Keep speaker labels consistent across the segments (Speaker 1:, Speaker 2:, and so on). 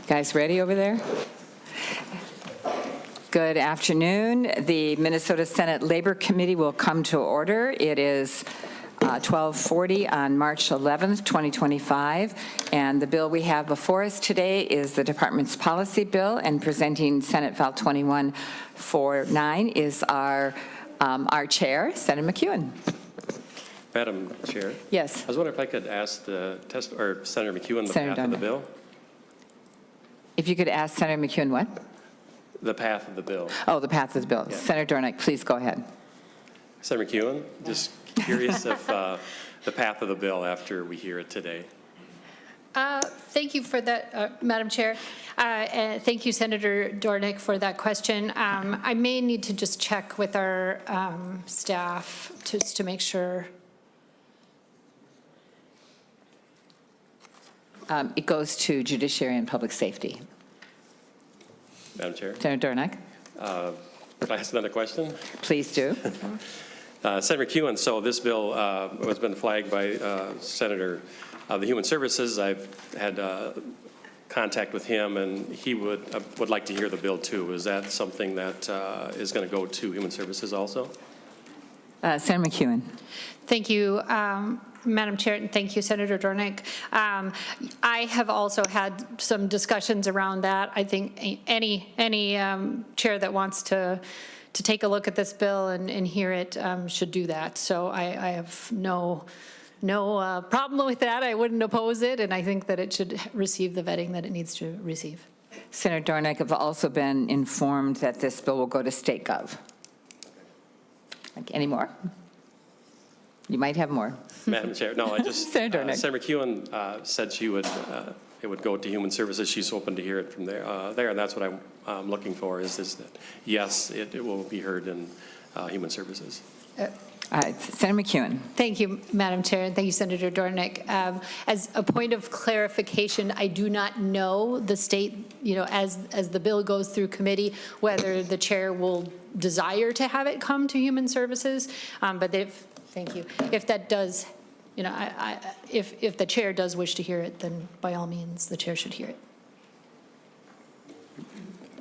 Speaker 1: Guys ready over there? Good afternoon. The Minnesota Senate Labor Committee will come to order. It is 12:40 on March 11th, 2025, and the bill we have before us today is the Department's Policy Bill, and presenting Senate File 2149 is our chair, Senator McEwen.
Speaker 2: Madam Chair.
Speaker 1: Yes.
Speaker 2: I was wondering if I could ask Senator McEwen the path of the bill.
Speaker 1: If you could ask Senator McEwen what?
Speaker 2: The path of the bill.
Speaker 1: Oh, the path of the bill. Yeah. Senator Dornick, please go ahead.
Speaker 2: Senator McEwen, just curious if the path of the bill after we hear it today.
Speaker 3: Thank you for that, Madam Chair. And thank you, Senator Dornick, for that question. I may need to just check with our staff just to make sure.
Speaker 1: It goes to Judiciary and Public Safety.
Speaker 2: Madam Chair.
Speaker 1: Senator Dornick.
Speaker 2: Can I ask another question?
Speaker 1: Please do.
Speaker 2: Senator McEwen, so this bill has been flagged by Senator of the Human Services. I've had contact with him, and he would like to hear the bill too. Is that something that is going to go to Human Services also?
Speaker 1: Senator McEwen.
Speaker 3: Thank you, Madam Chair, and thank you, Senator Dornick. I have also had some discussions around that. I think any chair that wants to take a look at this bill and hear it should do that. So I have no problem with that. I wouldn't oppose it, and I think that it should receive the vetting that it needs to receive.
Speaker 1: Senator Dornick, I've also been informed that this bill will go to State Gov. Any more? You might have more.
Speaker 2: Madam Chair, no, I just,
Speaker 1: Senator
Speaker 2: McEwen said it would go to Human Services. She's open to hear it from there, and that's what I'm looking for is that, yes, it will be heard in Human Services.
Speaker 1: Senator McEwen.
Speaker 3: Thank you, Madam Chair, and thank you, Senator Dornick. As a point of clarification, I do not know the state, as the bill goes through committee, whether the chair will desire to have it come to Human Services, but thank you. If that does, if the chair does wish to hear it, then by all means, the chair should hear it.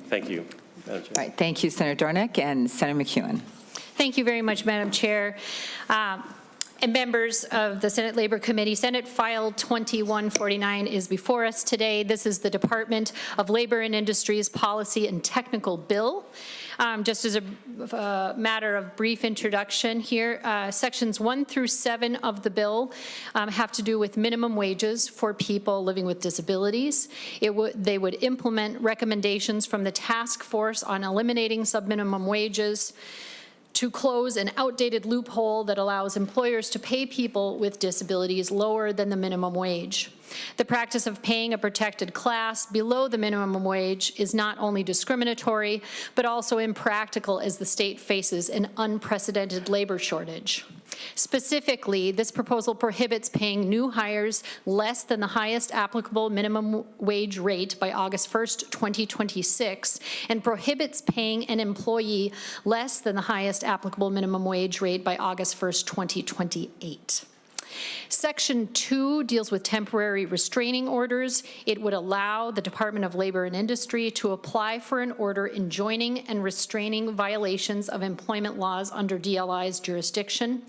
Speaker 2: Thank you, Madam Chair.
Speaker 1: All right, thank you, Senator Dornick, and Senator McEwen.
Speaker 3: Thank you very much, Madam Chair. And members of the Senate Labor Committee, Senate File 2149 is before us today. This is the Department of Labor and Industry's Policy and Technical Bill. Just as a matter of brief introduction here, sections 1 through 7 of the bill have to do with minimum wages for people living with disabilities. They would implement recommendations from the Task Force on Eliminating Subminimum Wages to close an outdated loophole that allows employers to pay people with disabilities lower than the minimum wage. The practice of paying a protected class below the minimum wage is not only discriminatory, but also impractical as the state faces an unprecedented labor shortage. Specifically, this proposal prohibits paying new hires less than the highest applicable minimum wage rate by August 1st, 2026, and prohibits paying an employee less than the highest applicable minimum wage rate by August 1st, 2028. Section 2 deals with temporary restraining orders. It would allow the Department of Labor and Industry to apply for an order enjoining and restraining violations of employment laws under DLI's jurisdiction.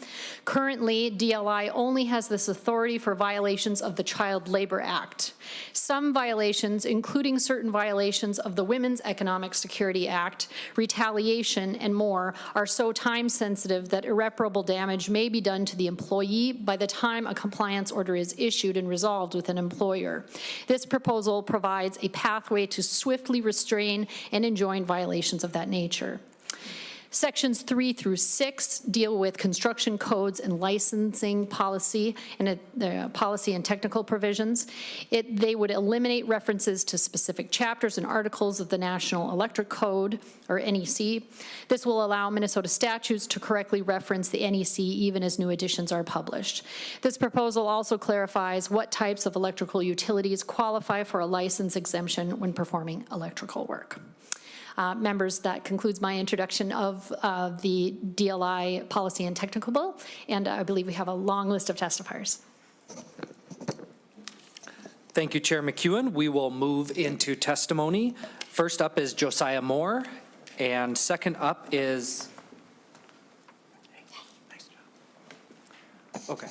Speaker 3: Currently, DLI only has this authority for violations of the Child Labor Act. Some violations, including certain violations of the Women's Economic Security Act, retaliation, and more, are so time-sensitive that irreparable damage may be done to the employee by the time a compliance order is issued and resolved with an employer. This proposal provides a pathway to swiftly restrain and enjoin violations of that nature. Sections 3 through 6 deal with construction codes and licensing policy and policy and technical provisions. They would eliminate references to specific chapters and articles of the National Electric Code, or NEC. This will allow Minnesota statutes to correctly reference the NEC even as new editions are published. This proposal also clarifies what types of electrical utilities qualify for a license exemption when performing electrical work. Members, that concludes my introduction of the DLI policy and technical bill, and I believe we have a long list of testifiers.
Speaker 4: Thank you, Chair McEwen. We will move into testimony. First up is Josiah Moore, and second up is... Okay.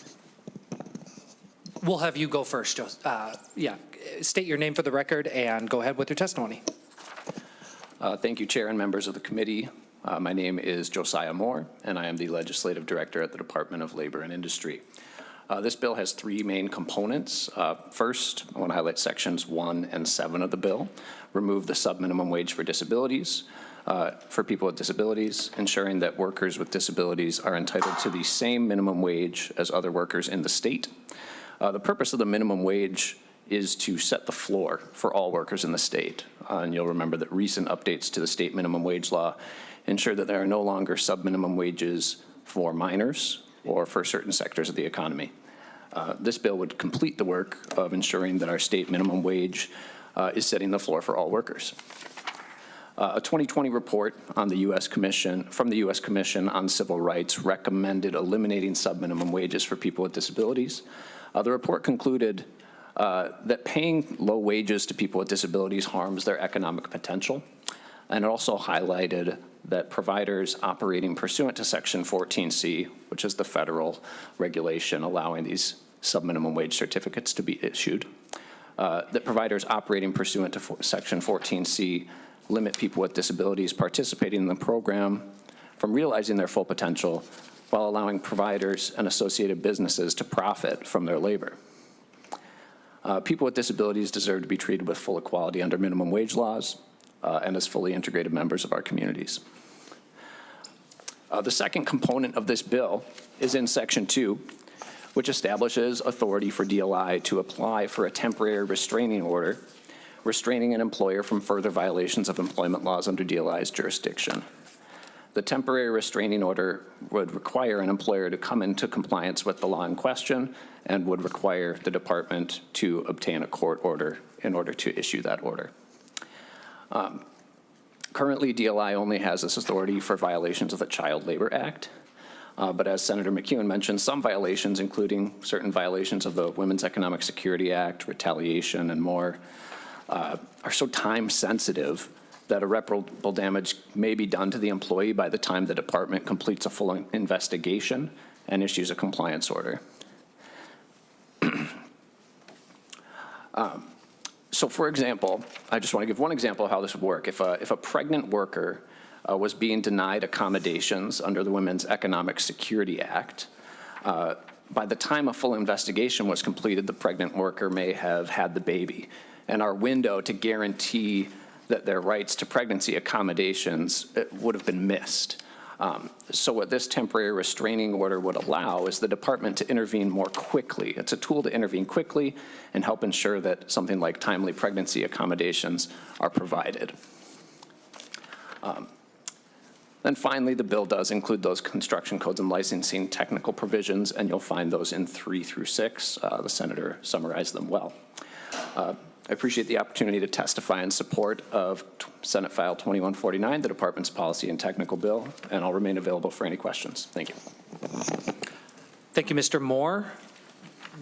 Speaker 4: We'll have you go first, state your name for the record and go ahead with your testimony.
Speaker 5: Thank you, Chair and members of the committee. My name is Josiah Moore, and I am the Legislative Director at the Department of Labor and Industry. This bill has three main components. First, I want to highlight sections 1 and 7 of the bill. Remove the subminimum wage for disabilities, for people with disabilities, ensuring that workers with disabilities are entitled to the same minimum wage as other workers in the state. The purpose of the minimum wage is to set the floor for all workers in the state. And you'll remember that recent updates to the state minimum wage law ensure that there are no longer subminimum wages for minors or for certain sectors of the economy. This bill would complete the work of ensuring that our state minimum wage is setting the floor for all workers. A 2020 report on the from the U.S. Commission on Civil Rights recommended eliminating subminimum wages for people with disabilities. The report concluded that paying low wages to people with disabilities harms their economic potential, and it also highlighted that providers operating pursuant to Section 14C, which is the federal regulation allowing these subminimum wage certificates to be issued, that providers operating pursuant to Section 14C limit people with disabilities participating in the program from realizing their full potential while allowing providers and associated businesses to profit from their labor. People with disabilities deserve to be treated with full equality under minimum wage laws and as fully integrated members of our communities. The second component of this bill is in Section 2, which establishes authority for DLI to apply for a temporary restraining order, restraining an employer from further violations of employment laws under DLI's jurisdiction. The temporary restraining order would require an employer to come into compliance with the law in question and would require the department to obtain a court order in order to issue that order. Currently, DLI only has this authority for violations of the Child Labor Act. But as Senator McEwen mentioned, some violations, including certain violations of the Women's Economic Security Act, retaliation, and more, are so time sensitive that irreparable damage may be done to the employee by the time the department completes a full investigation and issues a compliance order. So for example, I just want to give one example of how this would work. If a pregnant worker was being denied accommodations under the Women's Economic Security Act, by the time a full investigation was completed, the pregnant worker may have had the baby. And our window to guarantee that their rights to pregnancy accommodations would have been missed. So what this temporary restraining order would allow is the department to intervene more quickly. It's a tool to intervene quickly and help ensure that something like timely pregnancy accommodations are provided. Then finally, the bill does include those construction codes and licensing technical provisions, and you'll find those in 3 through 6. The senator summarized them well. I appreciate the opportunity to testify in support of Senate File 2149, the department's policy and technical bill, and I'll remain available for any questions. Thank you.
Speaker 4: Thank you, Mr. Moore.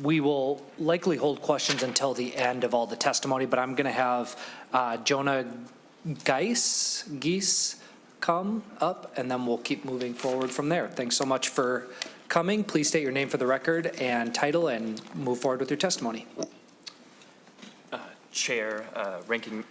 Speaker 4: We will likely hold questions until the end of all the testimony, but I'm going to have Jonah Geis come up, and then we'll keep moving forward from there. Thanks so much for coming. Please state your name for the record and title and move forward with your testimony.
Speaker 6: Chair, thank you.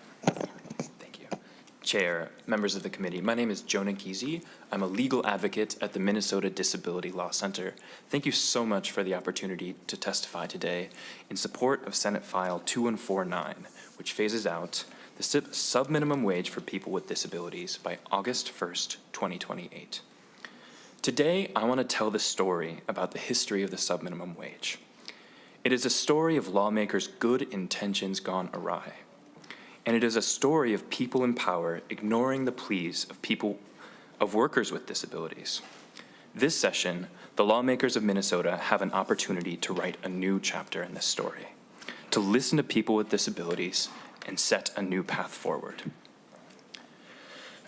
Speaker 6: Chair, members of the committee, my name is Jonah Giese. I'm a legal advocate at the Minnesota Disability Law Center. Thank you so much for the opportunity to testify today in support of Senate File 2149, which phases out the subminimum wage for people with disabilities by August 1st, 2028. Today, I want to tell the story about the history of the subminimum wage. It is a story of lawmakers' good intentions gone awry. And it is a story of people in power ignoring the pleas of workers with disabilities. This session, the lawmakers of Minnesota have an opportunity to write a new chapter in this story, to listen to people with disabilities and set a new path forward.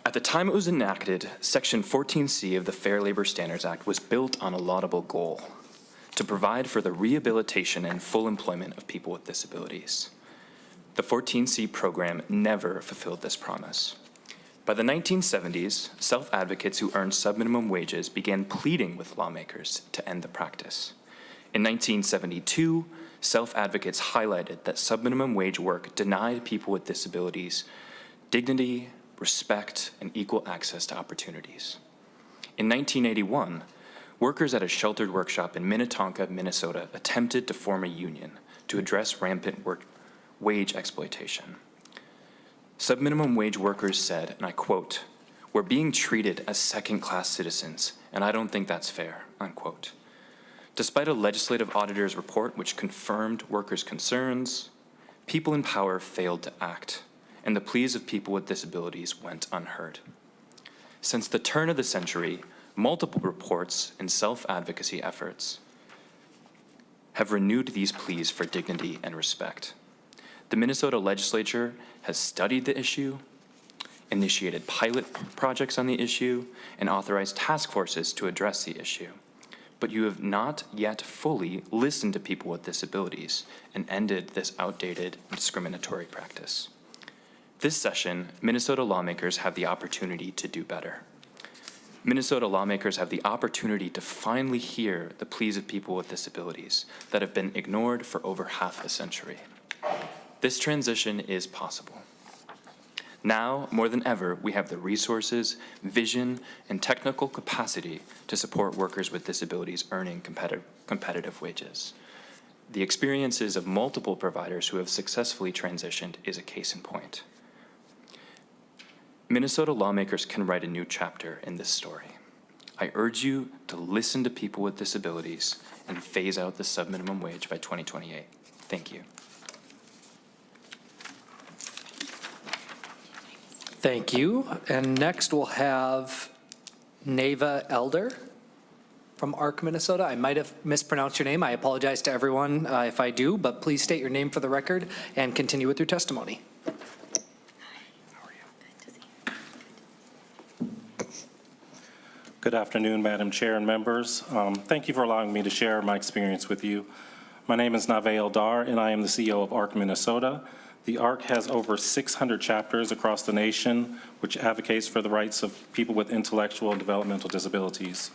Speaker 6: At the time it was enacted, Section 14C of the Fair Labor Standards Act was built on a laudable goal: to provide for the rehabilitation and full employment of people with disabilities. The 14C program never fulfilled this promise. By the 1970s, self-advocates who earned subminimum wages began pleading with lawmakers to end the practice. In 1972, self-advocates highlighted that subminimum wage work denied people with disabilities dignity, respect, and equal access to opportunities. In 1981, workers at a sheltered workshop in Minnetonka, Minnesota, attempted to form a union to address rampant wage exploitation. Subminimum wage workers said, and I quote, "We're being treated as second-class citizens, and I don't think that's fair," unquote. Despite a legislative auditor's report which confirmed workers' concerns, people in power failed to act, and the pleas of people with disabilities went unheard. Since the turn of the century, multiple reports and self-advocacy efforts have renewed these pleas for dignity and respect. The Minnesota Legislature has studied the issue, initiated pilot projects on the issue, and authorized task forces to address the issue. But you have not yet fully listened to people with disabilities and ended this outdated and discriminatory practice. This session, Minnesota lawmakers have the opportunity to do better. Minnesota lawmakers have the opportunity to finally hear the pleas of people with disabilities that have been ignored for over half a century. This transition is possible. Now, more than ever, we have the resources, vision, and technical capacity to support workers with disabilities earning competitive wages. The experiences of multiple providers who have successfully transitioned is a case in point. Minnesota lawmakers can write a new chapter in this story. I urge you to listen to people with disabilities and phase out the subminimum wage by 2028. Thank you.
Speaker 4: Thank you. And next we'll have Neva Elder from ARC, Minnesota. I might have mispronounced your name. I apologize to everyone if I do, but please state your name for the record and continue with your testimony.
Speaker 7: Good afternoon, Madam Chair and members. Thank you for allowing me to share my experience with you. My name is Nave Eldar, and I am the CEO of ARC Minnesota. The ARC has over 600 chapters across the nation, which advocates for the rights of people with intellectual and developmental disabilities.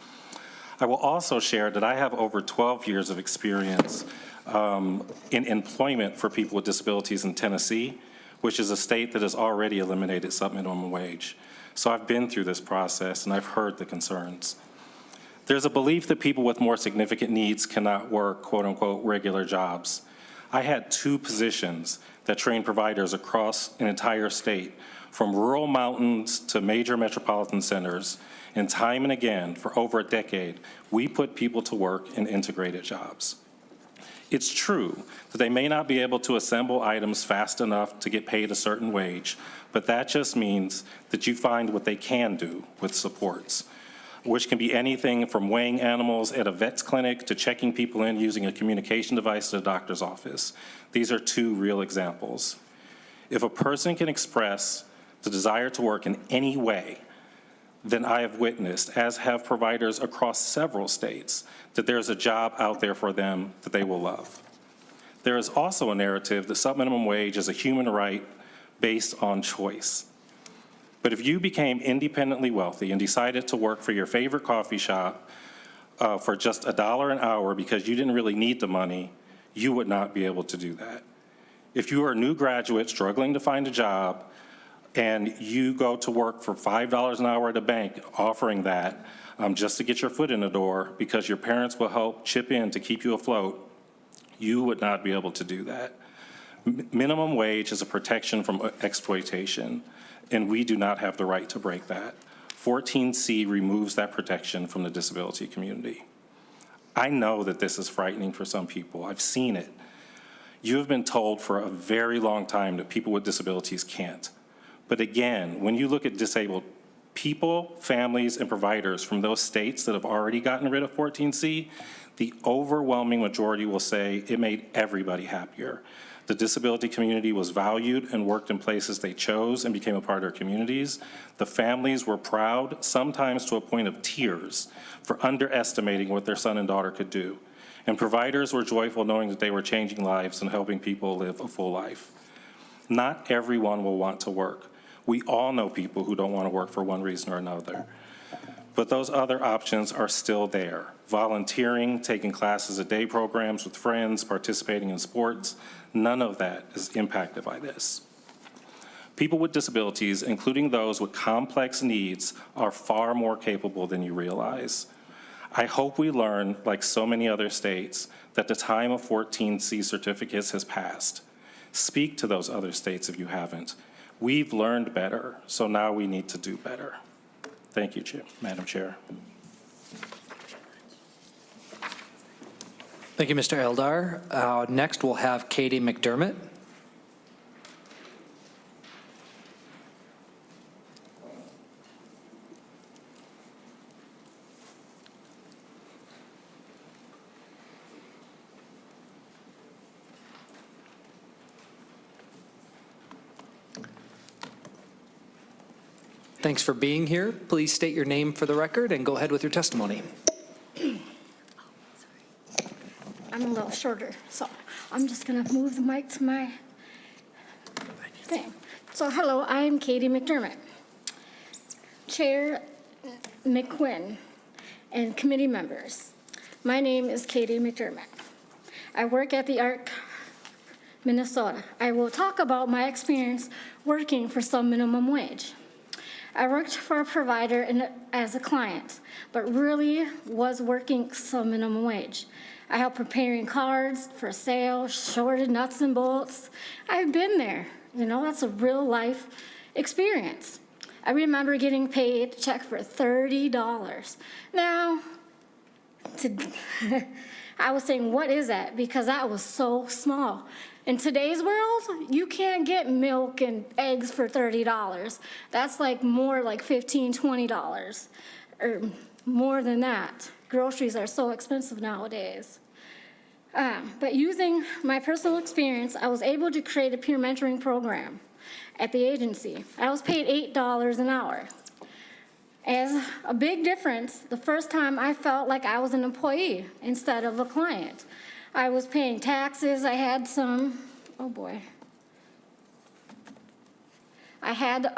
Speaker 7: I will also share that I have over 12 years of experience in employment for people with disabilities in Tennessee, which is a state that has already eliminated subminimum wage. So I've been through this process and I've heard the concerns. There's a belief that people with more significant needs cannot work, quote unquote, regular jobs. I had 2 positions that train providers across an entire state, from rural mountains to major metropolitan centers, and time and again, for over a decade, we put people to work in integrated jobs. It's true that they may not be able to assemble items fast enough to get paid a certain wage, but that just means that you find what they can do with supports, which can be anything from weighing animals at a vet's clinic to checking people in using a communication device at a doctor's office. These are 2 real examples. If a person can express the desire to work in any way, then I have witnessed, as have providers across several states, that there's a job out there for them that they will love. There is also a narrative that subminimum wage is a human right based on choice. But if you became independently wealthy and decided to work for your favorite coffee shop for just $1 an hour because you didn't really need the money, you would not be able to do that. If you are a new graduate struggling to find a job and you go to work for $5 an hour at a bank offering that just to get your foot in the door because your parents will help chip in to keep you afloat, you would not be able to do that. Minimum wage is a protection from exploitation, and we do not have the right to break that. 14C removes that protection from the disability community. I know that this is frightening for some people. I've seen it. You have been told for a very long time that people with disabilities can't. But again, when you look at disabled people, families, and providers from those states that have already gotten rid of 14C, the overwhelming majority will say it made everybody happier. The disability community was valued and worked in places they chose and became a part of their communities. The families were proud, sometimes to a point of tears, for underestimating what their son and daughter could do. And providers were joyful knowing that they were changing lives and helping people live a full life. Not everyone will want to work. We all know people who don't want to work for one reason or another. But those other options are still there. Volunteering, taking classes at day programs with friends, participating in sports, none of that is impacted by this. People with disabilities, including those with complex needs, are far more capable than you realize. I hope we learn, like so many other states, that the time of 14C certificates has passed. Speak to those other states if you haven't. We've learned better, so now we need to do better. Thank you, Madam Chair.
Speaker 4: Thank you, Mr. Eldar. Next, we'll have Katie McDermott. Thanks for being here. Please state your name for the record and go ahead with your testimony.
Speaker 8: I'm a little shorter, so I'm just going to move the mic to my thing. So hello, I'm Katie McDermott, Chair McEwen, and committee members. My name is Katie McDermott. I work at the ARC, Minnesota. I will talk about my experience working for some minimum wage. I worked for a provider and as a client, but really was working some minimum wage. I helped preparing cards for sales, shorted nuts and bolts. I've been there. You know, that's a real life experience. I remember getting paid a check for $30. Now, I was saying, what is that? Because that was so small. In today's world, you can't get milk and eggs for $30. That's like more like $15, $20, or more than that. Groceries are so expensive nowadays. But using my personal experience, I was able to create a peer mentoring program at the agency. I was paid $8 an hour. As a big difference, the first time I felt like I was an employee instead of a client. I was paying taxes. I had some, oh boy. I had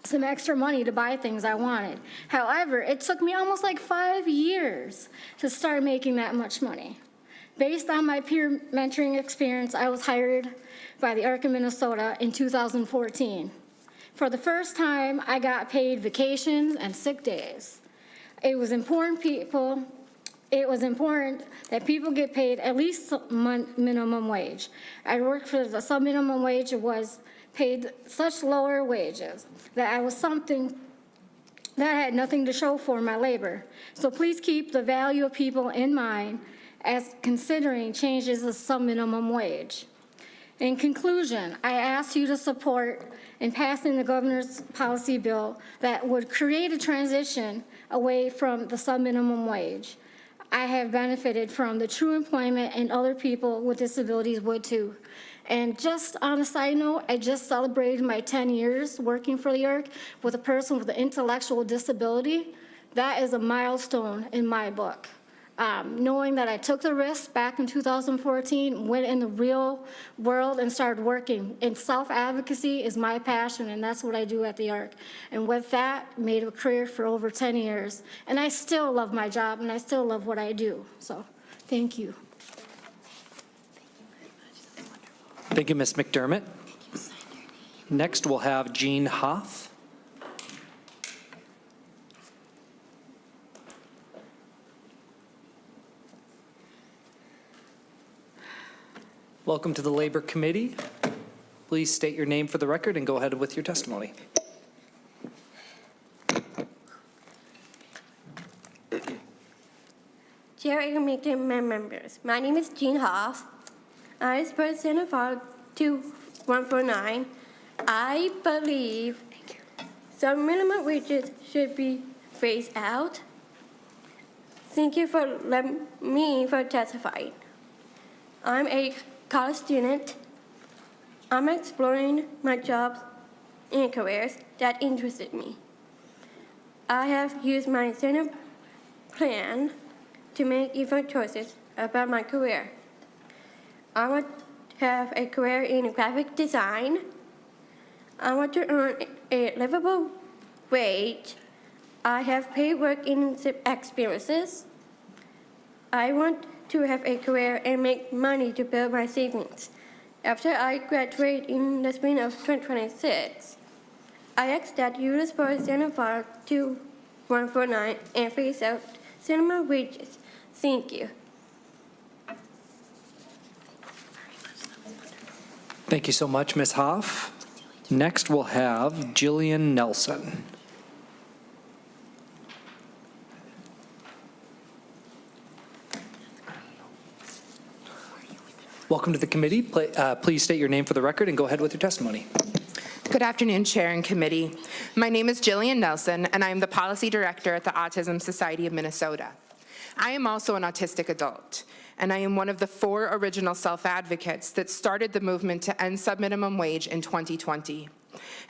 Speaker 8: some extra money to buy things I wanted. However, it took me almost like 5 years to start making that much money. Based on my peer mentoring experience, I was hired by the ARC of Minnesota in 2014. For the first time, I got paid vacations and sick days. It was important that people get paid at least minimum wage. I worked for the sub-minimum wage. It was paid such lower wages that I was something that I had nothing to show for my labor. So please keep the value of people in mind as considering changes to sub-minimum wage. In conclusion, I ask you to support in passing the governor's policy bill that would create a transition away from the sub-minimum wage. I have benefited from the true employment, and other people with disabilities would too. And just on a side note, I just celebrated my 10 years working for the ARC with a person with an intellectual disability. That is a milestone in my book. Knowing that I took the risk back in 2014, went in the real world and started working. And self-advocacy is my passion, and that's what I do at the ARC. And with that, made a career for over 10 years. And I still love my job, and I still love what I do. So, thank you.
Speaker 4: Thank you, Ms. McDermott. Next, we'll have Jean Hoff. Welcome to the Labor Committee. Please state your name for the record and go ahead with your testimony.
Speaker 9: Chair and members, my name is Jean Hoff. I support Senate File 2149. I believe some minimum wages should be phased out. Thank you for letting me testify. I'm a college student. I'm exploring my jobs and careers that interested me. I have used my Senate plan to make informed choices about my career. I want to have a career in graphic design. I want to earn a livable wage. I have paid work experiences. I want to have a career and make money to build my savings. After I graduate in the spring of 2026, I ask that you support Senate File 2149 and phase out cinema wages. Thank you.
Speaker 4: Thank you so much, Ms. Hoff. Next, we'll have Jillian Nelson. Welcome to the committee. Please state your name for the record and go ahead with your testimony.
Speaker 10: Good afternoon, Chair and Committee. My name is Jillian Nelson, and I am the Policy Director at the Autism Society of Minnesota. I am also an autistic adult, and I am one of the 4 original self-advocates that started the movement to end subminimum wage in 2020,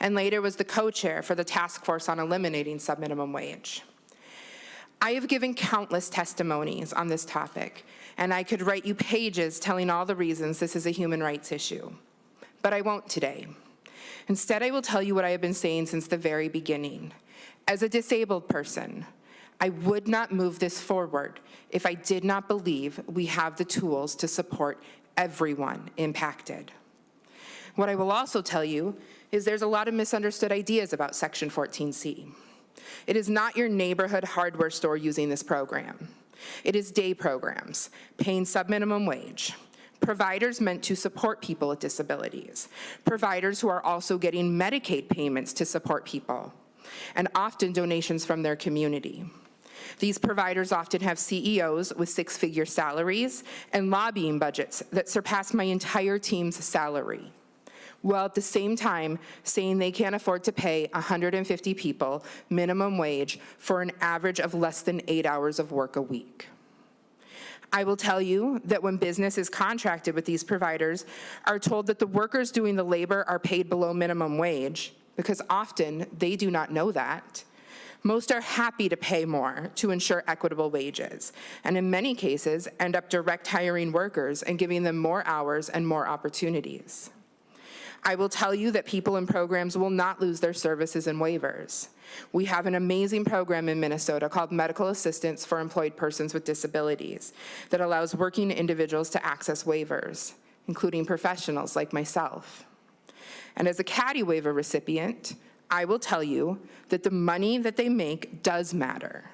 Speaker 10: and later was the co-chair for the task force on eliminating subminimum wage. I have given countless testimonies on this topic, and I could write you pages telling all the reasons this is a human rights issue, but I won't today. Instead, I will tell you what I have been saying since the very beginning. As a disabled person, I would not move this forward if I did not believe we have the tools to support everyone impacted. What I will also tell you is there's a lot of misunderstood ideas about Section 14C. It is not your neighborhood hardware store using this program. It is day programs, paying subminimum wage, providers meant to support people with disabilities, providers who are also getting Medicaid payments to support people, and often donations from their community. These providers often have CEOs with 6-figure salaries and lobbying budgets that surpass my entire team's salary, while at the same time saying they can't afford to pay 150 people minimum wage for an average of less than 8 hours of work a week. I will tell you that when business is contracted with these providers, are told that the workers doing the labor are paid below minimum wage, because often they do not know that. Most are happy to pay more to ensure equitable wages, and in many cases end up direct hiring workers and giving them more hours and more opportunities. I will tell you that people in programs will not lose their services and waivers. We have an amazing program in Minnesota called Medical Assistance for Employed Persons with Disabilities that allows working individuals to access waivers, including professionals like myself. And as a CADI waiver recipient, I will tell you that the money that they make does matter,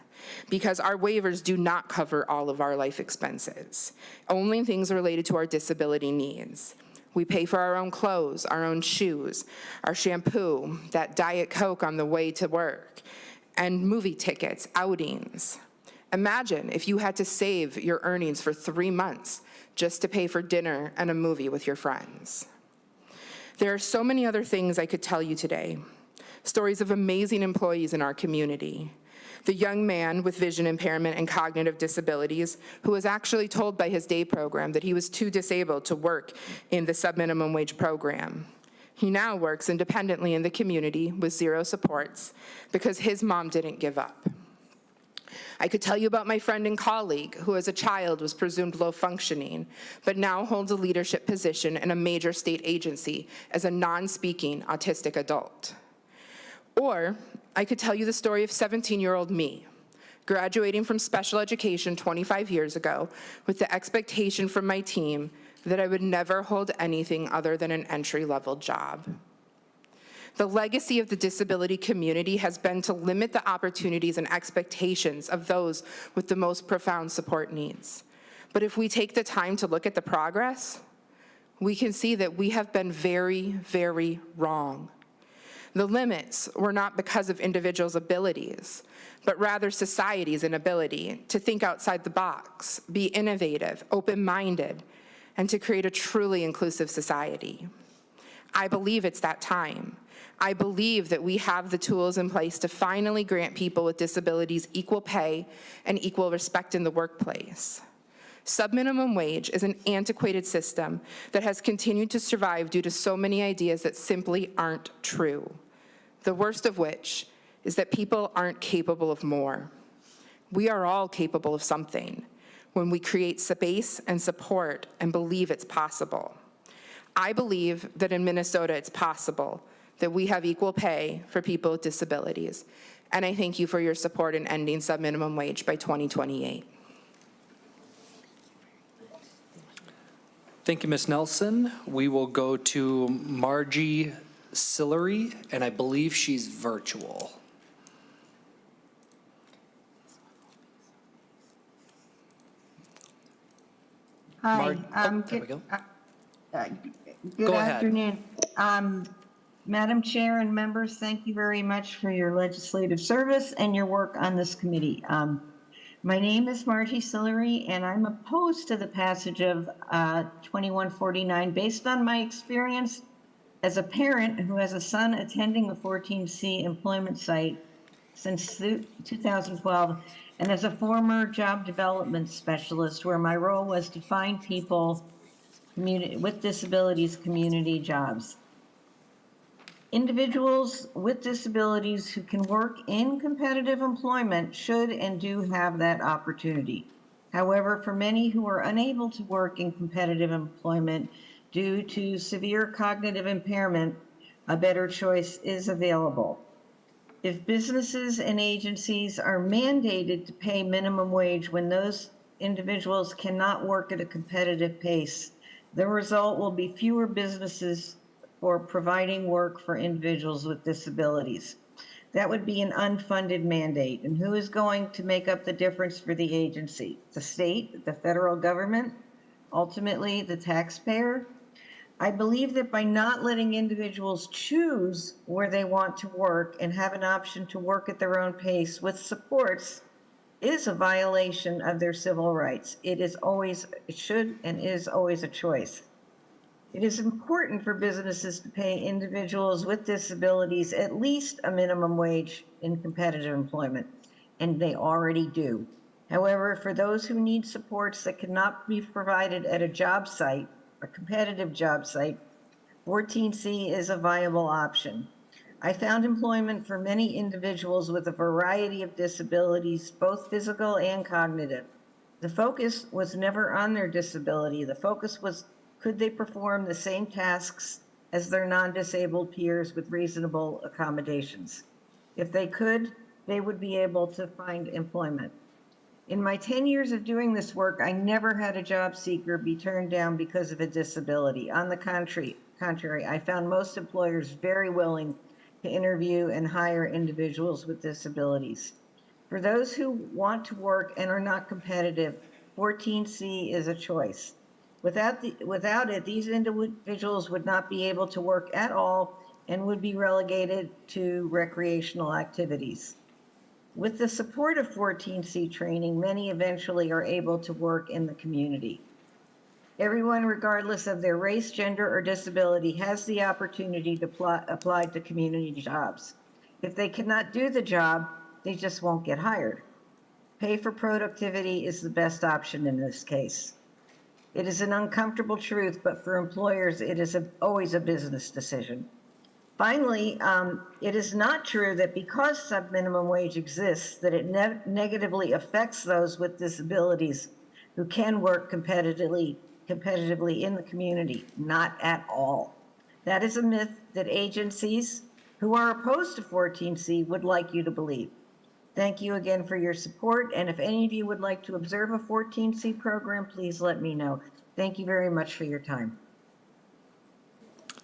Speaker 10: because our waivers do not cover all of our life expenses, only things related to our disability needs. We pay for our own clothes, our own shoes, our shampoo, that Diet Coke on the way to work, and movie tickets, outings. Imagine if you had to save your earnings for 3 months just to pay for dinner and a movie with your friends. There are so many other things I could tell you today. Stories of amazing employees in our community. The young man with vision impairment and cognitive disabilities who was actually told by his day program that he was too disabled to work in the subminimum wage program. He now works independently in the community with 0 supports because his mom didn't give up. I could tell you about my friend and colleague who as a child was presumed low functioning, but now holds a leadership position in a major state agency as a non-speaking autistic adult. Or I could tell you the story of 17-year-old me, graduating from special education 25 years ago with the expectation from my team that I would never hold anything other than an entry-level job. The legacy of the disability community has been to limit the opportunities and expectations of those with the most profound support needs. But if we take the time to look at the progress, we can see that we have been very, very wrong. The limits were not because of individuals' abilities, but rather society's inability to think outside the box, be innovative, open-minded, and to create a truly inclusive society. I believe it's that time. I believe that we have the tools in place to finally grant people with disabilities equal pay and equal respect in the workplace. Subminimum wage is an antiquated system that has continued to survive due to so many ideas that simply aren't true. The worst of which is that people aren't capable of more. We are all capable of something. when we create space and support and believe it's possible. I believe that in Minnesota it's possible that we have equal pay for people with disabilities. And I thank you for your support in ending subminimum wage by 2028.
Speaker 4: Thank you, Ms. Nelson. We will go to Margie Sillery, and I believe she's virtual.
Speaker 11: Hi.
Speaker 4: There we go.
Speaker 11: Good
Speaker 4: Go ahead.
Speaker 11: afternoon. Madam Chair and members, thank you very much for your legislative service and your work on this committee. My name is Margie Sillery, and I'm opposed to the passage of 2149 based on my experience as a parent who has a son attending a 14C employment site since 2012, and as a former job development specialist where my role was to find people with disabilities community jobs. Individuals with disabilities who can work in competitive employment should and do have that opportunity. However, for many who are unable to work in competitive employment due to severe cognitive impairment, a better choice is available. If businesses and agencies are mandated to pay minimum wage when those individuals cannot work at a competitive pace, the result will be fewer businesses for providing work for individuals with disabilities. That would be an unfunded mandate. And who is going to make up the difference for the agency? The state, the federal government, ultimately the taxpayer? I believe that by not letting individuals choose where they want to work and have an option to work at their own pace with supports is a violation of their civil rights. It should and is always a choice. It is important for businesses to pay individuals with disabilities at least a minimum wage in competitive employment, and they already do. However, for those who need supports that cannot be provided at a job site, a competitive job site, 14C is a viable option. I found employment for many individuals with a variety of disabilities, both physical and cognitive. The focus was never on their disability. The focus was, could they perform the same tasks as their non-disabled peers with reasonable accommodations? If they could, they would be able to find employment. In my 10 years of doing this work, I never had a job seeker be turned down because of a disability. On the contrary, I found most employers very willing to interview and hire individuals with disabilities. For those who want to work and are not competitive, 14C is a choice. Without it, these individuals would not be able to work at all and would be relegated to recreational activities. With the support of 14C training, many eventually are able to work in the community. Everyone, regardless of their race, gender, or disability, has the opportunity to apply to community jobs. If they cannot do the job, they just won't get hired. Pay for productivity is the best option in this case. It is an uncomfortable truth, but for employers, it is always a business decision. Finally, it is not true that because subminimum wage exists, that it negatively affects those with disabilities who can work competitively in the community. Not at all. That is a myth that agencies who are opposed to 14C would like you to believe. Thank you again for your support, and if any of you would like to observe a 14C program, please let me know. Thank you very much for your time.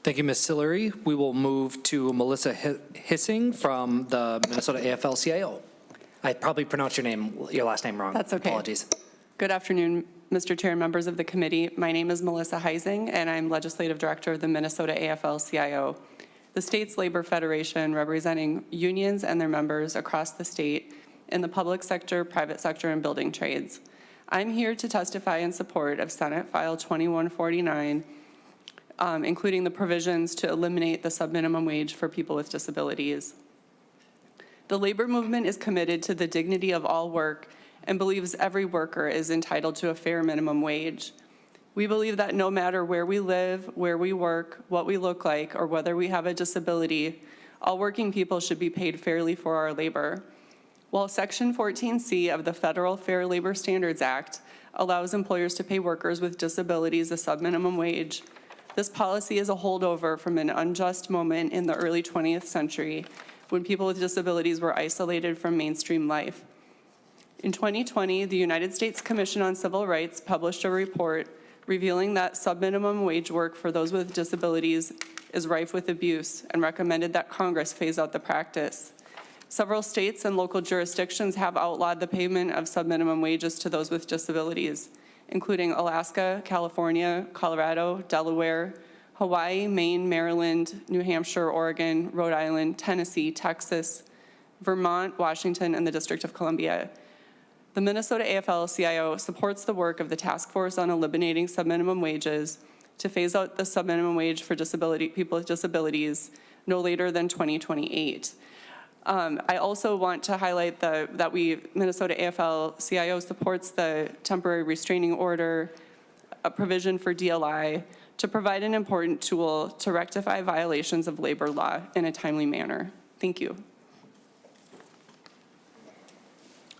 Speaker 4: Thank you, Ms. Sillery. We will move to Melissa Hissing from the Minnesota AFL-CIO. I probably pronounced your last name wrong.
Speaker 12: That's okay.
Speaker 4: Apologies.
Speaker 12: Good afternoon, Mr. Chair and members of the committee. My name is Melissa Heising, and I'm Legislative Director of the Minnesota AFL-CIO, the state's labor federation representing unions and their members across the state in the public sector, private sector, and building trades. I'm here to testify in support of Senate File 2149, including the provisions to eliminate the subminimum wage for people with disabilities. The labor movement is committed to the dignity of all work and believes every worker is entitled to a fair minimum wage. We believe that no matter where we live, where we work, what we look like, or whether we have a disability, all working people should be paid fairly for our labor. While Section 14C of the Federal Fair Labor Standards Act allows employers to pay workers with disabilities a subminimum wage. This policy is a holdover from an unjust moment in the early 20th century when people with disabilities were isolated from mainstream life. In 2020, the United States Commission on Civil Rights published a report revealing that subminimum wage work for those with disabilities is rife with abuse and recommended that Congress phase out the practice. Several states and local jurisdictions have outlawed the payment of subminimum wages to those with disabilities, including Alaska, California, Colorado, Delaware, Hawaii, Maine, Maryland, New Hampshire, Oregon, Rhode Island, Tennessee, Texas, Vermont, Washington, and the District of Columbia. The Minnesota AFL-CIO supports the work of the Task Force on Eliminating Subminimum Wages to phase out the subminimum wage for people with disabilities no later than 2028. I also want to highlight that Minnesota AFL-CIO supports the temporary restraining order, a provision for DLI, to provide an important tool to rectify violations of labor law in a timely manner. Thank you.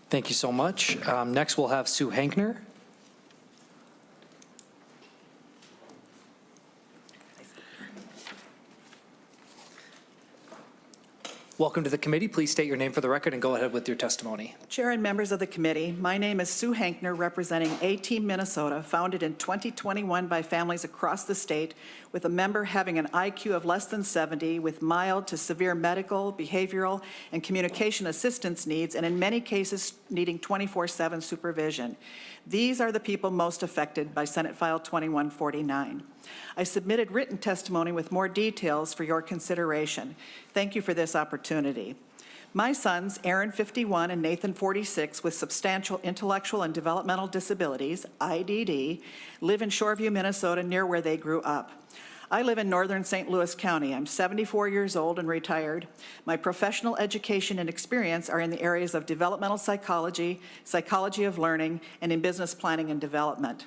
Speaker 4: Thank you so much. Next, we'll have Sue Hankner. Welcome to the committee. Please state your name for the record and go ahead with your testimony.
Speaker 13: Chair and members of the committee, my name is Sue Hankner, representing A-Team Minnesota, founded in 2021 by families across the state, with a member having an IQ of less than 70, with mild to severe medical, behavioral, and communication assistance needs, and in many cases needing 24/7 supervision. These are the people most affected by Senate File 2149. I submitted written testimony with more details for your consideration. Thank you for this opportunity. My sons, Aaron, 51, and Nathan, 46, with substantial intellectual and developmental disabilities, IDD, live in Shoreview, Minnesota, near where they grew up. I live in northern St. Louis County. I'm 74 years old and retired. My professional education and experience are in the areas of developmental psychology, psychology of learning, and in business planning and development.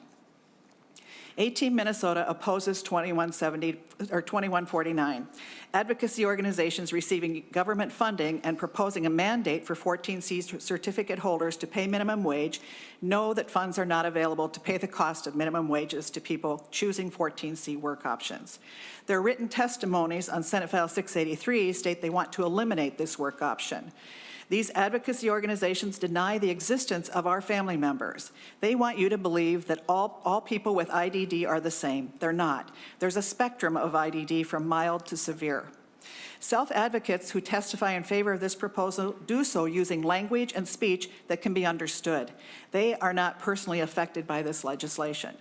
Speaker 13: A-Team Minnesota opposes 2149. Advocacy organizations receiving government funding and proposing a mandate for 14C certificate holders to pay minimum wage know that funds are not available to pay the cost of minimum wages to people choosing 14C work options. Their written testimonies on Senate File 683 state they want to eliminate this work option. These advocacy organizations deny the existence of our family members. They want you to believe that all people with IDD are the same. They're not. There's a spectrum of IDD from mild to severe. Self-advocates who testify in favor of this proposal do so using language and speech that can be understood. They are not personally affected by this legislation.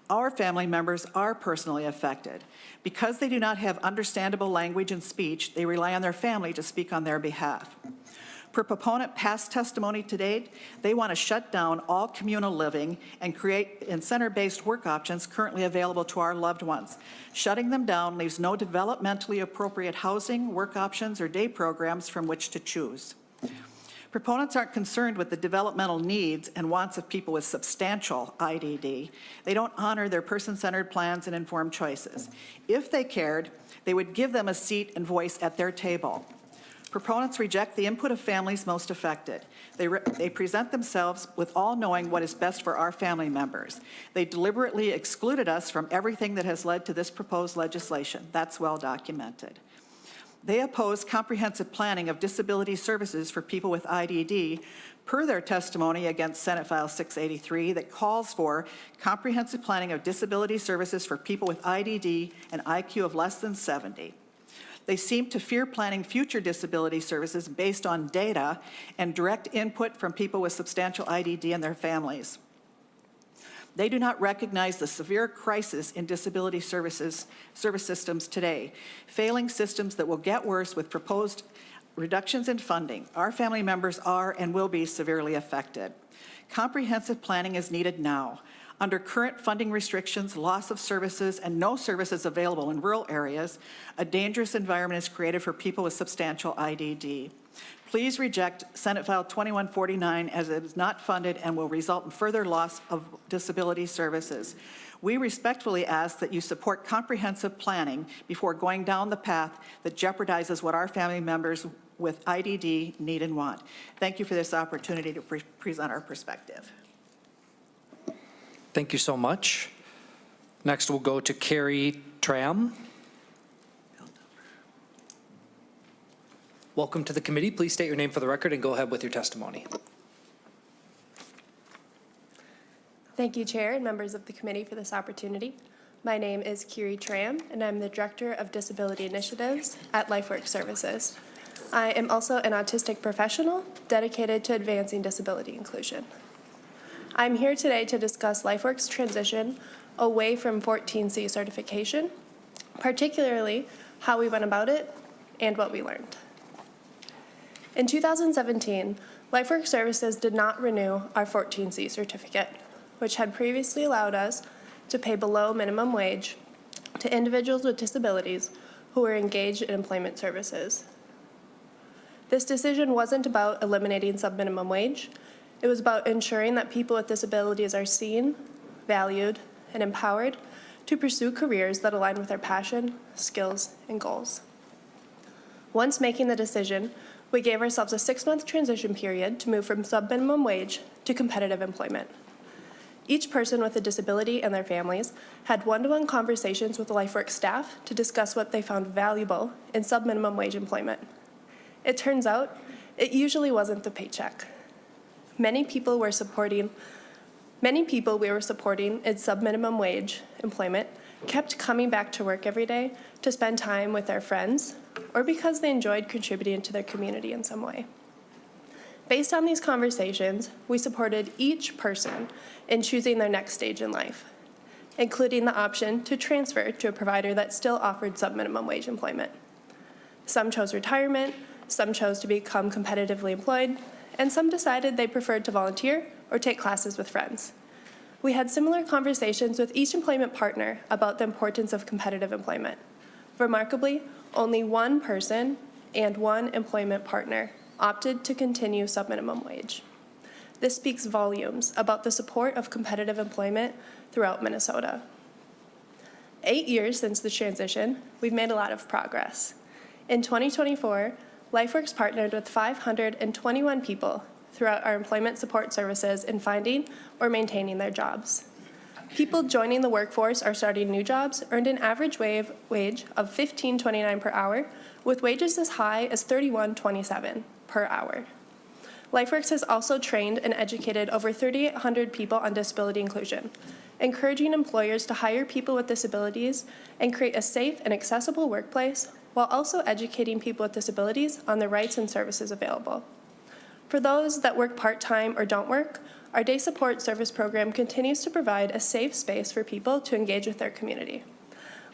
Speaker 13: Our family members are personally affected. Because they do not have understandable language and speech, they rely on their family to speak on their behalf. Per proponent past testimony to date, they want to shut down all communal living and create center-based work options currently available to our loved ones. Shutting them down leaves no developmentally appropriate housing, work options, or day programs from which to choose. Proponents aren't concerned with the developmental needs and wants of people with substantial IDD. They don't honor their person-centered plans and informed choices. If they cared, they would give them a seat and voice at their table. Proponents reject the input of families most affected. They present themselves with all knowing what is best for our family members. They deliberately excluded us from everything that has led to this proposed legislation. That's well documented. They oppose comprehensive planning of disability services for people with IDD per their testimony against Senate File 683 that calls for comprehensive planning of disability services for people with IDD and IQ of less than 70. They seem to fear planning future disability services based on data and direct input from people with substantial IDD and their families. They do not recognize the severe crisis in disability service systems today, failing systems that will get worse with proposed reductions in funding. Our family members are and will be severely affected. Comprehensive planning is needed now. Under current funding restrictions, loss of services, and no services available in rural areas, a dangerous environment is created for people with substantial IDD. Please reject Senate File 2149 as it is not funded and will result in further loss of disability services. We respectfully ask that you support comprehensive planning before going down the path that jeopardizes what our family members with IDD need and want. Thank you for this opportunity to present our perspective.
Speaker 4: Thank you so much. Next, we'll go to Carrie Tram. Welcome to the committee. Please state your name for the record and go ahead with your testimony.
Speaker 14: Thank you, Chair and members of the committee, for this opportunity. My name is Kiri Tram, and I'm the Director of Disability Initiatives at LifeWorks Services. I am also an autistic professional dedicated to advancing disability inclusion. I'm here today to discuss LifeWorks' transition away from 14C certification, particularly how we went about it and what we learned. In 2017, LifeWorks Services did not renew our 14C certificate, which had previously allowed us to pay below minimum wage to individuals with disabilities who were engaged in employment services. This decision wasn't about eliminating subminimum wage. It was about ensuring that people with disabilities are seen, valued, and empowered to pursue careers that align with their passion, skills, and goals. Once making the decision, we gave ourselves a 6-month transition period to move from subminimum wage to competitive employment. Each person with a disability and their families had one-to-one conversations with the LifeWorks staff to discuss what they found valuable in subminimum wage employment. It turns out, it usually wasn't the paycheck. Many people we were supporting in subminimum wage employment kept coming back to work every day to spend time with their friends or because they enjoyed contributing to their community in some way. Based on these conversations, we supported each person in choosing their next stage in life, including the option to transfer to a provider that still offered subminimum wage employment. Some chose retirement, some chose to become competitively employed, and some decided they preferred to volunteer or take classes with friends. We had similar conversations with each employment partner about the importance of competitive employment. Remarkably, only one person and one employment partner opted to continue subminimum wage. This speaks volumes about the support of competitive employment throughout Minnesota. 8 years since the transition, we've made a lot of progress. In 2024, LifeWorks partnered with 521 people throughout our employment support services in finding or maintaining their jobs. People joining the workforce or starting new jobs earned an average wage of $15.29 per hour, with wages as high as $31.27 per hour. LifeWorks has also trained and educated over 3,800 people on disability inclusion, encouraging employers to hire people with disabilities and create a safe and accessible workplace, while also educating people with disabilities on the rights and services available. For those that work part-time or don't work, our Day Support Service program continues to provide a safe space for people to engage with their community.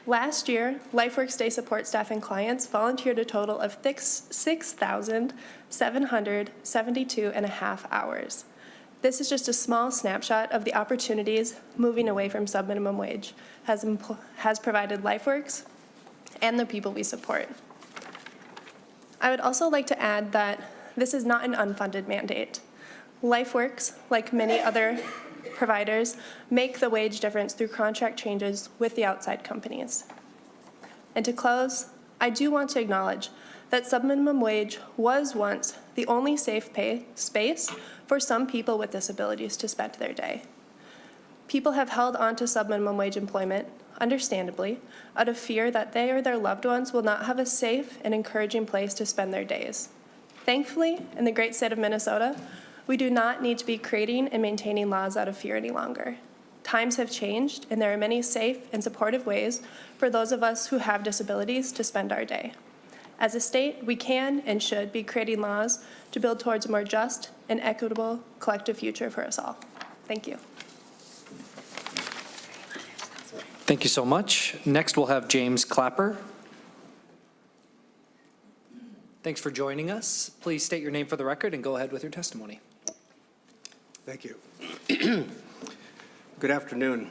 Speaker 14: Last year, LifeWorks Day Support staff and clients volunteered a total of 6,772.5 hours. This is just a small snapshot of the opportunities moving away from subminimum wage has provided LifeWorks and the people we support. I would also like to add that this is not an unfunded mandate. LifeWorks, like many other providers, make the wage difference through contract changes with the outside companies. And to close, I do want to acknowledge that subminimum wage was once the only safe pay space for some people with disabilities to spend their day. People have held on to subminimum wage employment, understandably, out of fear that they or their loved ones will not have a safe and encouraging place to spend their days. Thankfully, in the great state of Minnesota, we do not need to be creating and maintaining laws out of fear any longer. Times have changed, and there are many safe and supportive ways for those of us who have disabilities to spend our day. As a state, we can and should be creating laws to build towards a more just and equitable collective future for us all. Thank you.
Speaker 4: Thank you so much. Next, we'll have James Clapper. Thanks for joining us. Please state your name for the record and go ahead with your testimony.
Speaker 15: Thank you. Good afternoon,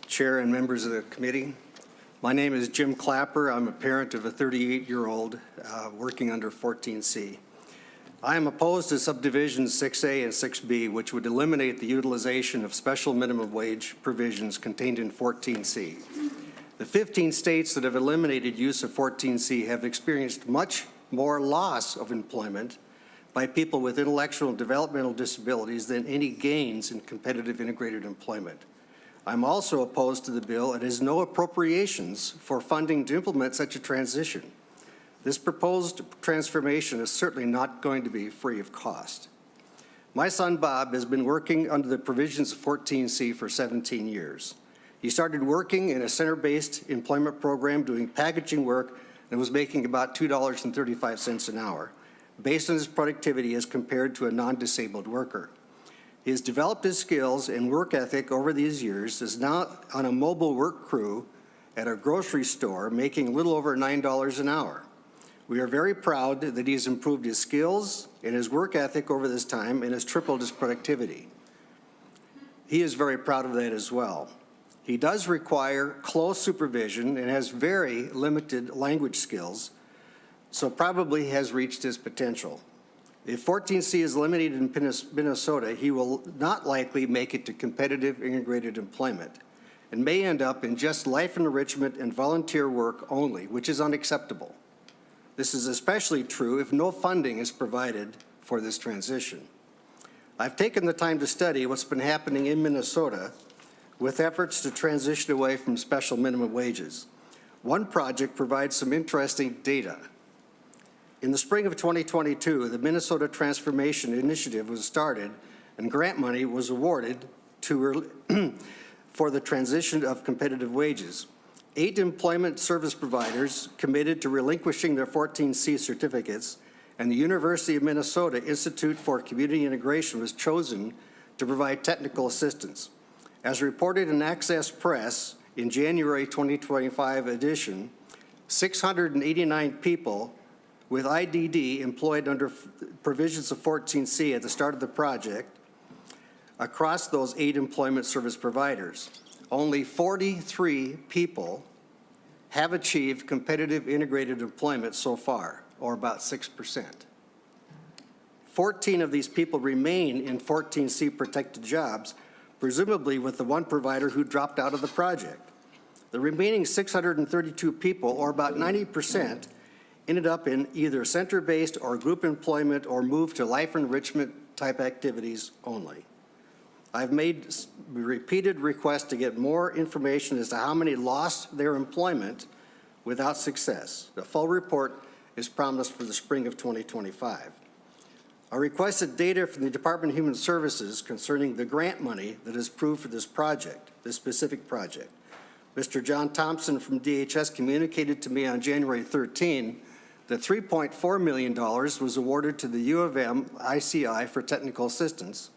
Speaker 15: Chair and members of the committee. My name is Jim Clapper. I'm a parent of a 38-year-old working under 14C. I am opposed to subdivisions 6A and 6B, which would eliminate the utilization of special minimum wage provisions contained in 14C. The 15 states that have eliminated use of 14C have experienced much more loss of employment by people with intellectual and developmental disabilities than any gains in competitive integrated employment. I'm also opposed to the bill. It has no appropriations for funding to implement such a transition. This proposed transformation is certainly not going to be free of cost. My son Bob has been working under the provisions of 14C for 17 years. He started working in a center-based employment program doing packaging work and was making about $2.35 an hour, based on his productivity as compared to a non-disabled worker. He has developed his skills and work ethic over these years, is now on a mobile work crew at a grocery store making a little over $9 an hour. We are very proud that he has improved his skills and his work ethic over this time and has tripled his productivity. He is very proud of that as well. He does require close supervision and has very limited language skills, so probably has reached his potential. If 14C is eliminated in Minnesota, he will not likely make it to competitive integrated employment and may end up in just life enrichment and volunteer work only, which is unacceptable. This is especially true if no funding is provided for this transition. I've taken the time to study what's been happening in Minnesota with efforts to transition away from special minimum wages. One project provides some interesting data. In the spring of 2022, the Minnesota Transformation Initiative was started and grant money was awarded for the transition of competitive wages. 8 employment service providers committed to relinquishing their 14C certificates, and the University of Minnesota Institute for Community Integration was chosen to provide technical assistance. As reported in Access Press in January 2025 edition, 689 people with IDD employed under provisions of 14C at the start of the project across those 8 employment service providers. Only 43 people have achieved competitive integrated employment so far, or about 6%. 14 of these people remain in 14C protected jobs, presumably with the one provider who dropped out of the project. The remaining 632 people, or about 90%, ended up in either center-based or group employment or moved to life enrichment type activities only. I've made repeated requests to get more information as to how many lost their employment without success. The full report is promised for the spring of 2025. I requested data from the Department of Human Services concerning the grant money that is approved for this project, this specific project. Mr. John Thompson from DHS communicated to me on January 13 that $3.4 million was awarded to the U of M ICI for technical assistance,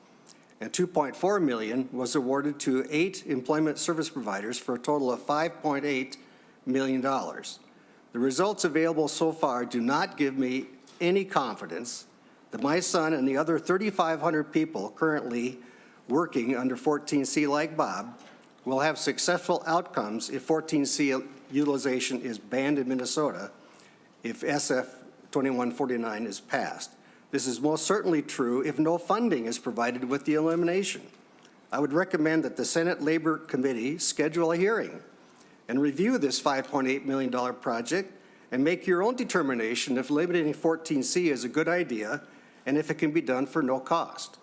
Speaker 15: and $2.4 million was awarded to 8 employment service providers for a total of $5.8 million. The results available so far do not give me any confidence that my son and the other 3,500 people currently working under 14C like Bob will have successful outcomes if 14C utilization is banned in Minnesota if SF 2149 is passed. This is most certainly true if no funding is provided with the elimination. I would recommend that the Senate Labor Committee schedule a hearing and review this $5.8 million project and make your own determination if eliminating 14C is a good idea and if it can be done for no cost.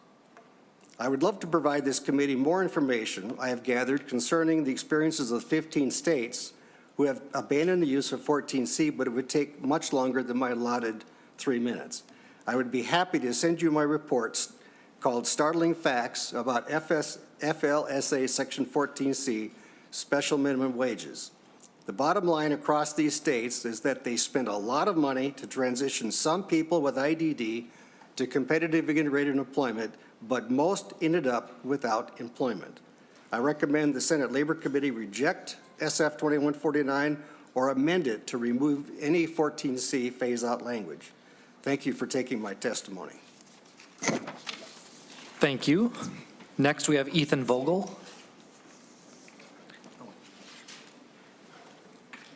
Speaker 15: I would love to provide this committee more information I have gathered concerning the experiences of 15 states who have abandoned the use of 14C, but it would take much longer than my allotted 3 minutes. I would be happy to send you my reports called Startling Facts about FLSA Section 14C Special Minimum Wages. The bottom line across these states is that they spend a lot of money to transition some people with IDD to competitive integrated employment, but most ended up without employment. I recommend the Senate Labor Committee reject SF 2149 or amend it to remove any 14C phase-out language. Thank you for taking my testimony.
Speaker 4: Thank you. Next, we have Ethan Vogel.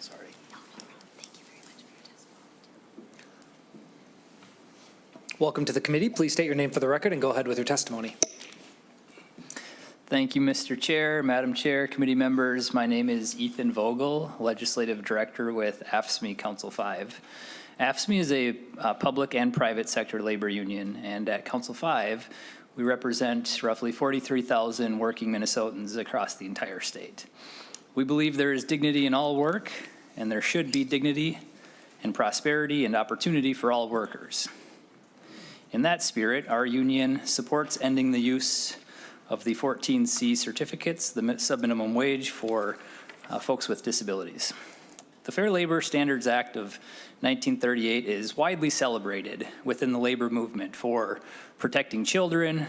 Speaker 15: Sorry.
Speaker 4: Welcome to the committee. Please state your name for the record and go ahead with your testimony.
Speaker 16: Thank you, Mr. Chair, Madam Chair, committee members. My name is Ethan Vogel, Legislative Director with AFSCME Council 5. AFSCME is a public and private sector labor union, and at Council 5, We represent roughly 43,000 working Minnesotans across the entire state. We believe there is dignity in all work, and there should be dignity and prosperity and opportunity for all workers. In that spirit, our union supports ending the use of the 14C certificates, the subminimum wage for folks with disabilities. The Fair Labor Standards Act of 1938 is widely celebrated within the labor movement for protecting children,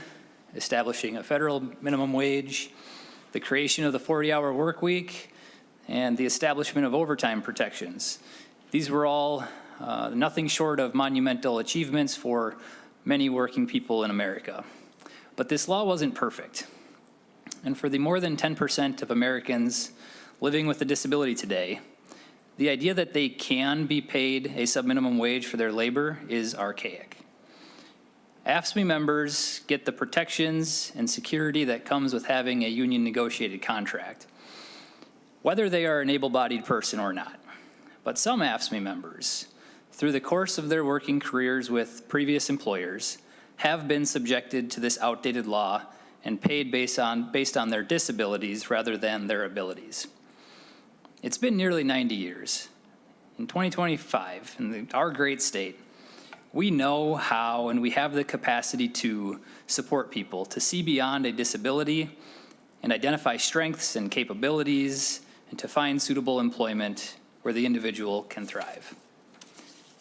Speaker 16: establishing a federal minimum wage, the creation of the 40-hour work week, and the establishment of overtime protections. These were all nothing short of monumental achievements for many working people in America. But this law wasn't perfect. And for the more than 10% of Americans living with a disability today, the idea that they can be paid a subminimum wage for their labor is archaic. AFSCME members get the protections and security that comes with having a union negotiated contract, whether they are an able-bodied person or not. But some AFSCME members, through the course of their working careers with previous employers, have been subjected to this outdated law and paid based on their disabilities rather than their abilities. It's been nearly 90 years. In 2025, in our great state, we know how and we have the capacity to support people, to see beyond a disability and identify strengths and capabilities and to find suitable employment where the individual can thrive.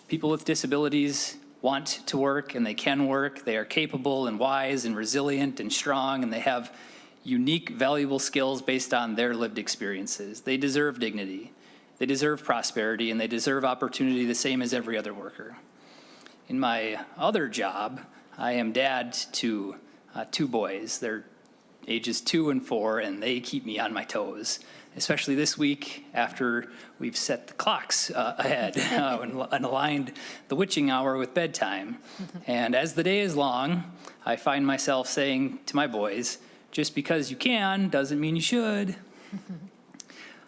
Speaker 16: People with disabilities want to work and they can work. They are capable and wise and resilient and strong, and they have unique, valuable skills based on their lived experiences. They deserve dignity, they deserve prosperity, and they deserve opportunity the same as every other worker. In my other job, I am dad to 2 boys. They're ages 2 and 4, and they keep me on my toes, especially this week after we've set the clocks ahead and aligned the witching hour with bedtime. And as the day is long, I find myself saying to my boys, just because you can doesn't mean you should.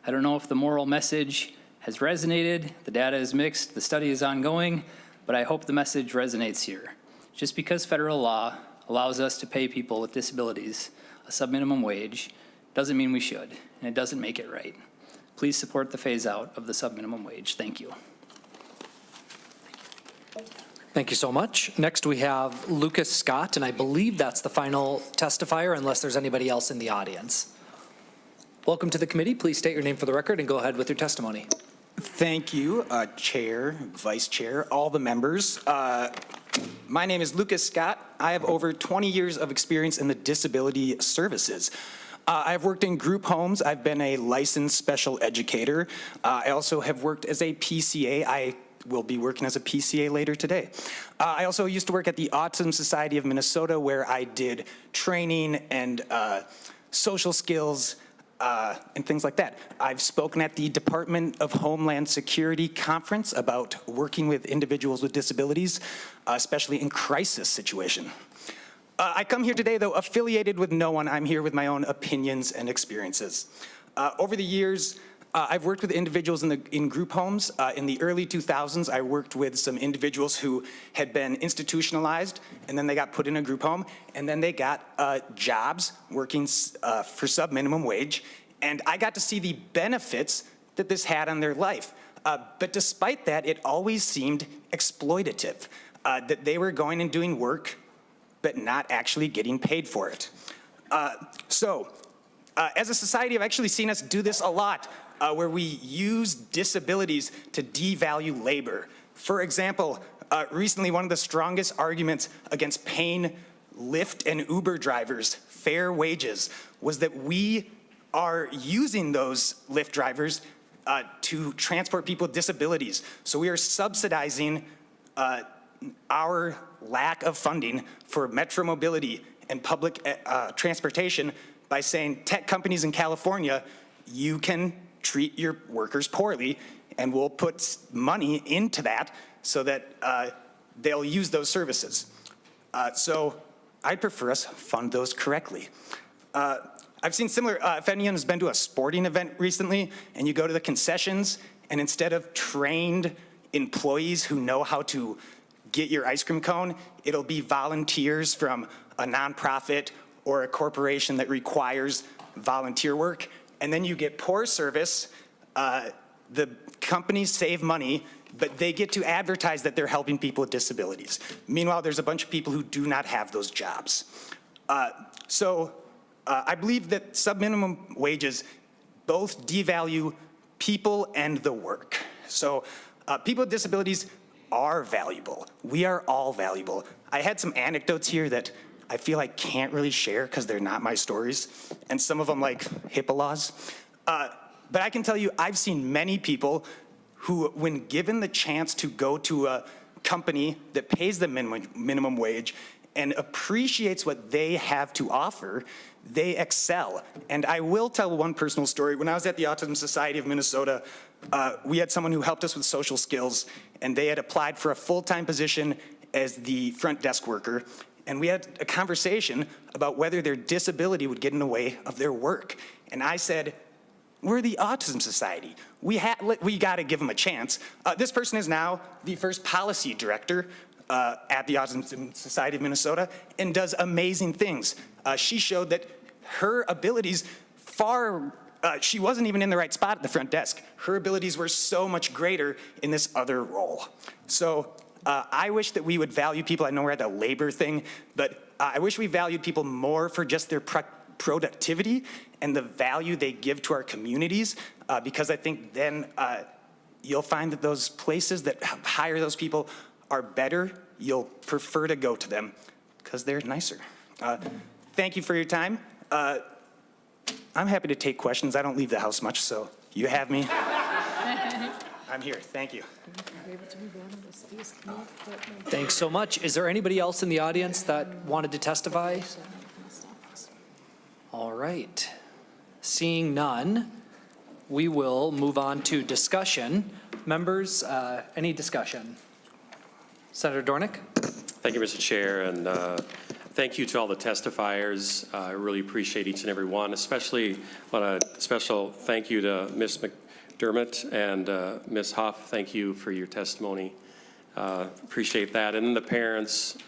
Speaker 16: I don't know if the moral message has resonated. The data is mixed. The study is ongoing. But I hope the message resonates here. Just because federal law allows us to pay people with disabilities a subminimum wage doesn't mean we should, and it doesn't make it right. Please support the phase out of the subminimum wage. Thank you.
Speaker 4: Thank you so much. Next, we have Lucas Scott, and I believe that's the final testifier, unless there's anybody else in the audience. Welcome to the committee. Please state your name for the record and go ahead with your testimony.
Speaker 17: Thank you, Chair, Vice Chair, all the members. My name is Lucas Scott. I have over 20 years of experience in the disability services. I've worked in group homes. I've been a licensed special educator. I also have worked as a PCA. I will be working as a PCA later today. I also used to work at the Autism Society of Minnesota, where I did training and social skills and things like that. I've spoken at the Department of Homeland Security conference about working with individuals with disabilities, especially in crisis situation. I come here today, though, affiliated with no one. I'm here with my own opinions and experiences. Over the years, I've worked with individuals in group homes. In the early 2000s, I worked with some individuals who had been institutionalized, and then they got put in a group home, and then they got jobs working for sub-minimum wage, and I got to see the benefits that this had on their life. But despite that, it always seemed exploitative, that they were going and doing work, but not actually getting paid for it. As a society, I've actually seen us do this a lot, where we use disabilities to devalue labor. For example, recently one of the strongest arguments against paying Lyft and Uber drivers fair wages was that we are using those Lyft drivers to transport people with disabilities. So we are subsidizing our lack of funding for metro mobility and public transportation by saying tech companies in California, you can treat your workers poorly, and we'll put money into that so that they'll use those services. So I prefer us fund those correctly. I've seen similar, if anyone has been to a sporting event recently, and you go to the concessions, and instead of trained employees who know how to get your ice cream cone, it'll be volunteers from a nonprofit or a corporation that requires volunteer work, and then you get poor service. The companies save money, but they get to advertise that they're helping people with disabilities. Meanwhile, there's a bunch of people who do not have those jobs. I believe that sub-minimum wages both devalue people and the work. So people with disabilities are valuable. We are all valuable. I had some anecdotes here that I feel I can't really share because they're not my stories, and some of them like HIPAA laws. But I can tell you, I've seen many people who, when given the chance to go to a company that pays the minimum wage and appreciates what they have to offer, they excel. And I will tell one personal story. When I was at the Autism Society of Minnesota, we had someone who helped us with social skills, and they had applied for a full-time position as the front desk worker. And we had a conversation about whether their disability would get in the way of their work. And I said, we're the Autism Society. We got to give them a chance. This person is now the first policy director at the Autism Society of Minnesota and does amazing things. She showed that her abilities she wasn't even in the right spot at the front desk. Her abilities were so much greater in this other role. So I wish that we would value people. I know we're at the labor thing, but I wish we valued people more for just their productivity and the value they give to our communities, because I think then you'll find that those places that hire those people are better. You'll prefer to go to them because they're nicer. Thank you for your time. I'm happy to take questions. I don't leave the house much, so you have me. I'm here. Thank you.
Speaker 4: Thanks so much. Is there anybody else in the audience that wanted to testify? All right. Seeing none, we will move on to discussion. Members, any discussion? Senator Dornick?
Speaker 2: Thank you, Mr. Chair, and thank you to all the testifiers. I really appreciate each and every one, especially want a special thank you to Ms. McDermott and Ms. Huff. Thank you for your testimony. Appreciate that. And then the parents,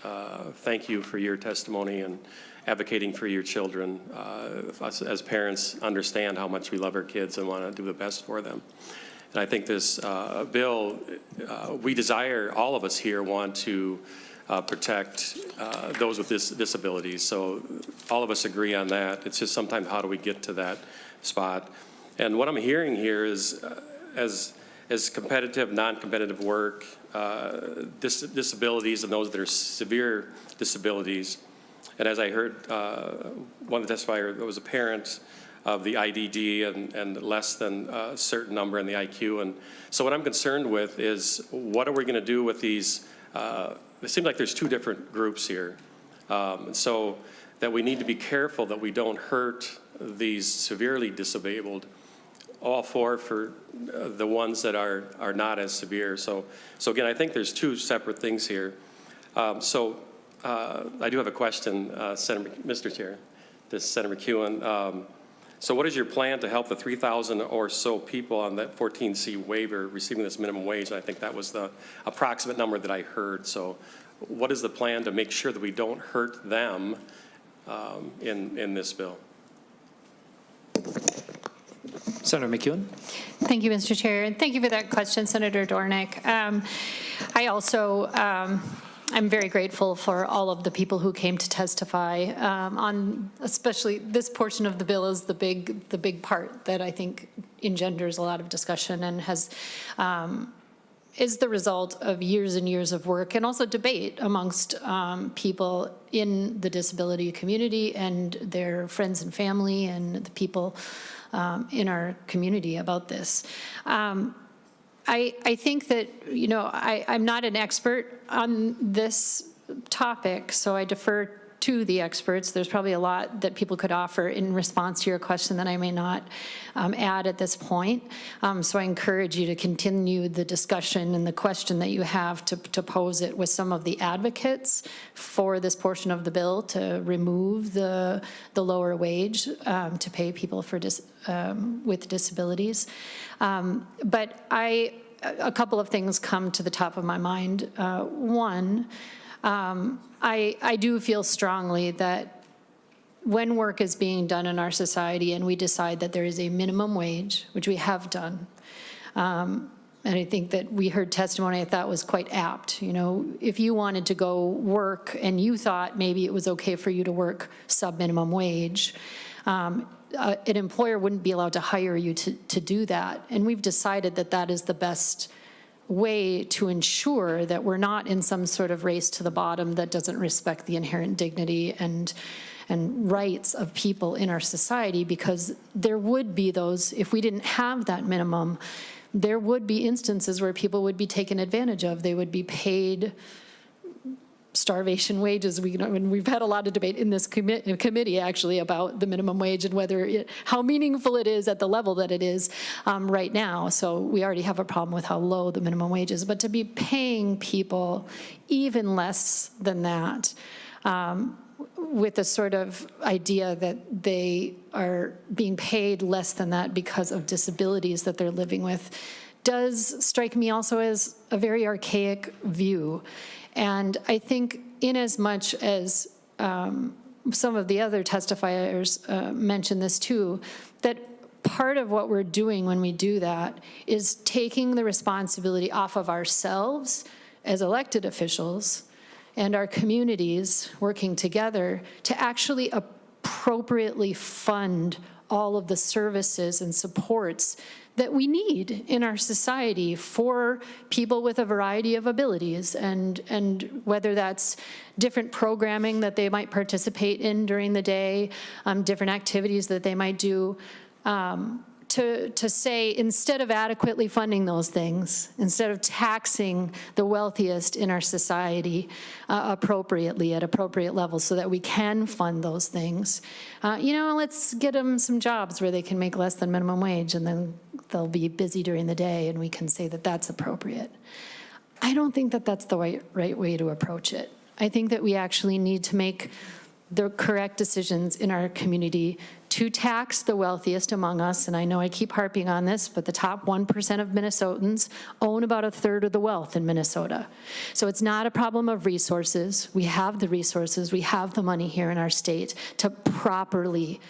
Speaker 2: thank you for your testimony and advocating for your children. Us as parents understand how much we love our kids and want to do the best for them. And I think this bill, we desire, all of us here want to protect those with disabilities. So all of us agree on that. It's just sometimes how do we get to that spot? And what I'm hearing here is as competitive, non-competitive work, disabilities and those that are severe disabilities. And as I heard one of the testifiers was a parent of the IDD and less than a certain number in the IQ. And so what I'm concerned with is what are we going to do with these? It seems like there's two different groups here. So that we need to be careful that we don't hurt these severely disabled, all for the ones that are not as severe. So again, I think there's two separate things here. I do have a question, Mr. Chair, to Senator McEwen. So what is your plan to help the 3,000 or so people on that 14C waiver receiving this minimum wage? I think that was the approximate number that I heard. So what is the plan to make sure that we don't hurt them in this bill?
Speaker 4: Senator McEwen?
Speaker 3: Thank you, Mr. Chair, and thank you for that question, Senator Dornick. I also I'm very grateful for all of the people who came to testify on, especially this portion of the bill is the big part that I think engenders a lot of discussion and has is the result of years and years of work and also debate amongst people in the disability community and their friends and family and the people in our community about this. I think that, you know, I'm not an expert on this topic, so I defer to the experts. There's probably a lot that people could offer in response to your question that I may not add at this point. So I encourage you to continue the discussion and the question that you have to pose it with some of the advocates for this portion of the bill to remove the lower wage to pay people for with disabilities. But a couple of things come to the top of my mind. One, I do feel strongly that when work is being done in our society and we decide that there is a minimum wage, which we have done, and I think that we heard testimony I thought was quite apt. You know, if you wanted to go work and you thought maybe it was okay for you to work sub-minimum wage, an employer wouldn't be allowed to hire you to do that. And we've decided that that is the best way to ensure that we're not in some sort of race to the bottom that doesn't respect the inherent dignity and rights of people in our society, because there would be those, if we didn't have that minimum, there would be instances where people would be taken advantage of. They would be paid starvation wages. We've had a lot of debate in this committee actually about the minimum wage and whether how meaningful it is at the level that it is right now. So we already have a problem with how low the minimum wage is. But to be paying people even less than that, with the sort of idea that they are being paid less than that because of disabilities that they're living with, does strike me also as a very archaic view. And I think in as much as some of the other testifiers mentioned this too, that part of what we're doing when we do that is taking the responsibility off of ourselves as elected officials and our communities working together to actually appropriately fund all of the services and supports that we need in our society for people with a variety of abilities, and whether that's different programming that they might participate in during the day, different activities that they might do, to say, instead of adequately funding those things, instead of taxing the wealthiest in our society appropriately at appropriate levels so that we can fund those things, let's get them some jobs where they can make less than minimum wage, and then they'll be busy during the day and we can say that that's appropriate. I don't think that that's the right way to approach it. I think that we actually need to make the correct decisions in our community to tax the wealthiest among us. And I know I keep harping on this, but the top 1% of Minnesotans own about 1/3 of the wealth in Minnesota. So it's not a problem of resources. We have the resources. We have the money here in our state to properly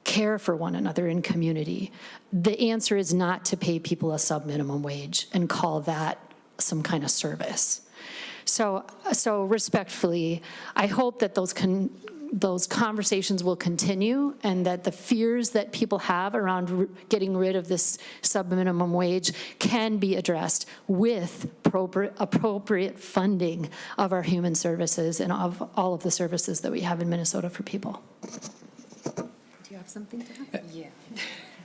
Speaker 3: care for one another in community. The answer is not to pay people a sub-minimum wage and call that some kind of service. So respectfully, I hope that those conversations will continue, and that the fears that people have around getting rid of this sub-minimum wage can be addressed with appropriate funding of our human services and of all of the services that we have in Minnesota for people. Do you have something to add? Yeah.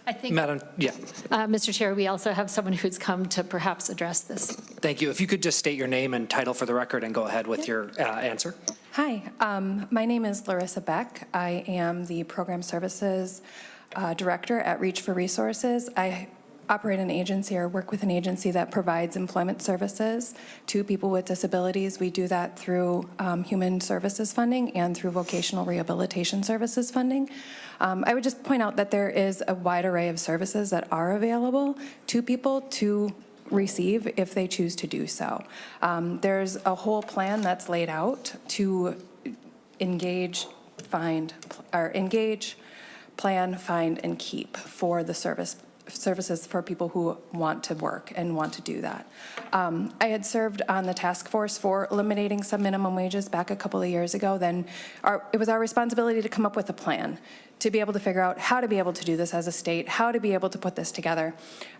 Speaker 3: I think,
Speaker 4: Madam, yeah.
Speaker 3: Mr. Chair, we also have someone who's come to perhaps address this.
Speaker 4: Thank you. If you could just state your name and title for the record and go ahead with your answer.
Speaker 14: Hi, my name is Larissa Beck. I am the Program Services Director at Reach for Resources. I operate an agency or work with an agency that provides employment services to people with disabilities. We do that through human services funding and through vocational rehabilitation services funding. I would just point out that there is a wide array of services that are available to people to receive if they choose to do so. There's a whole plan that's laid out to engage, plan, find, and keep for the services for people who want to work and want to do that. I had served on the task force for eliminating some minimum wages back a couple of years ago. Then it was our responsibility to come up with a plan to be able to figure out how to be able to do this as a state, how to be able to put this together.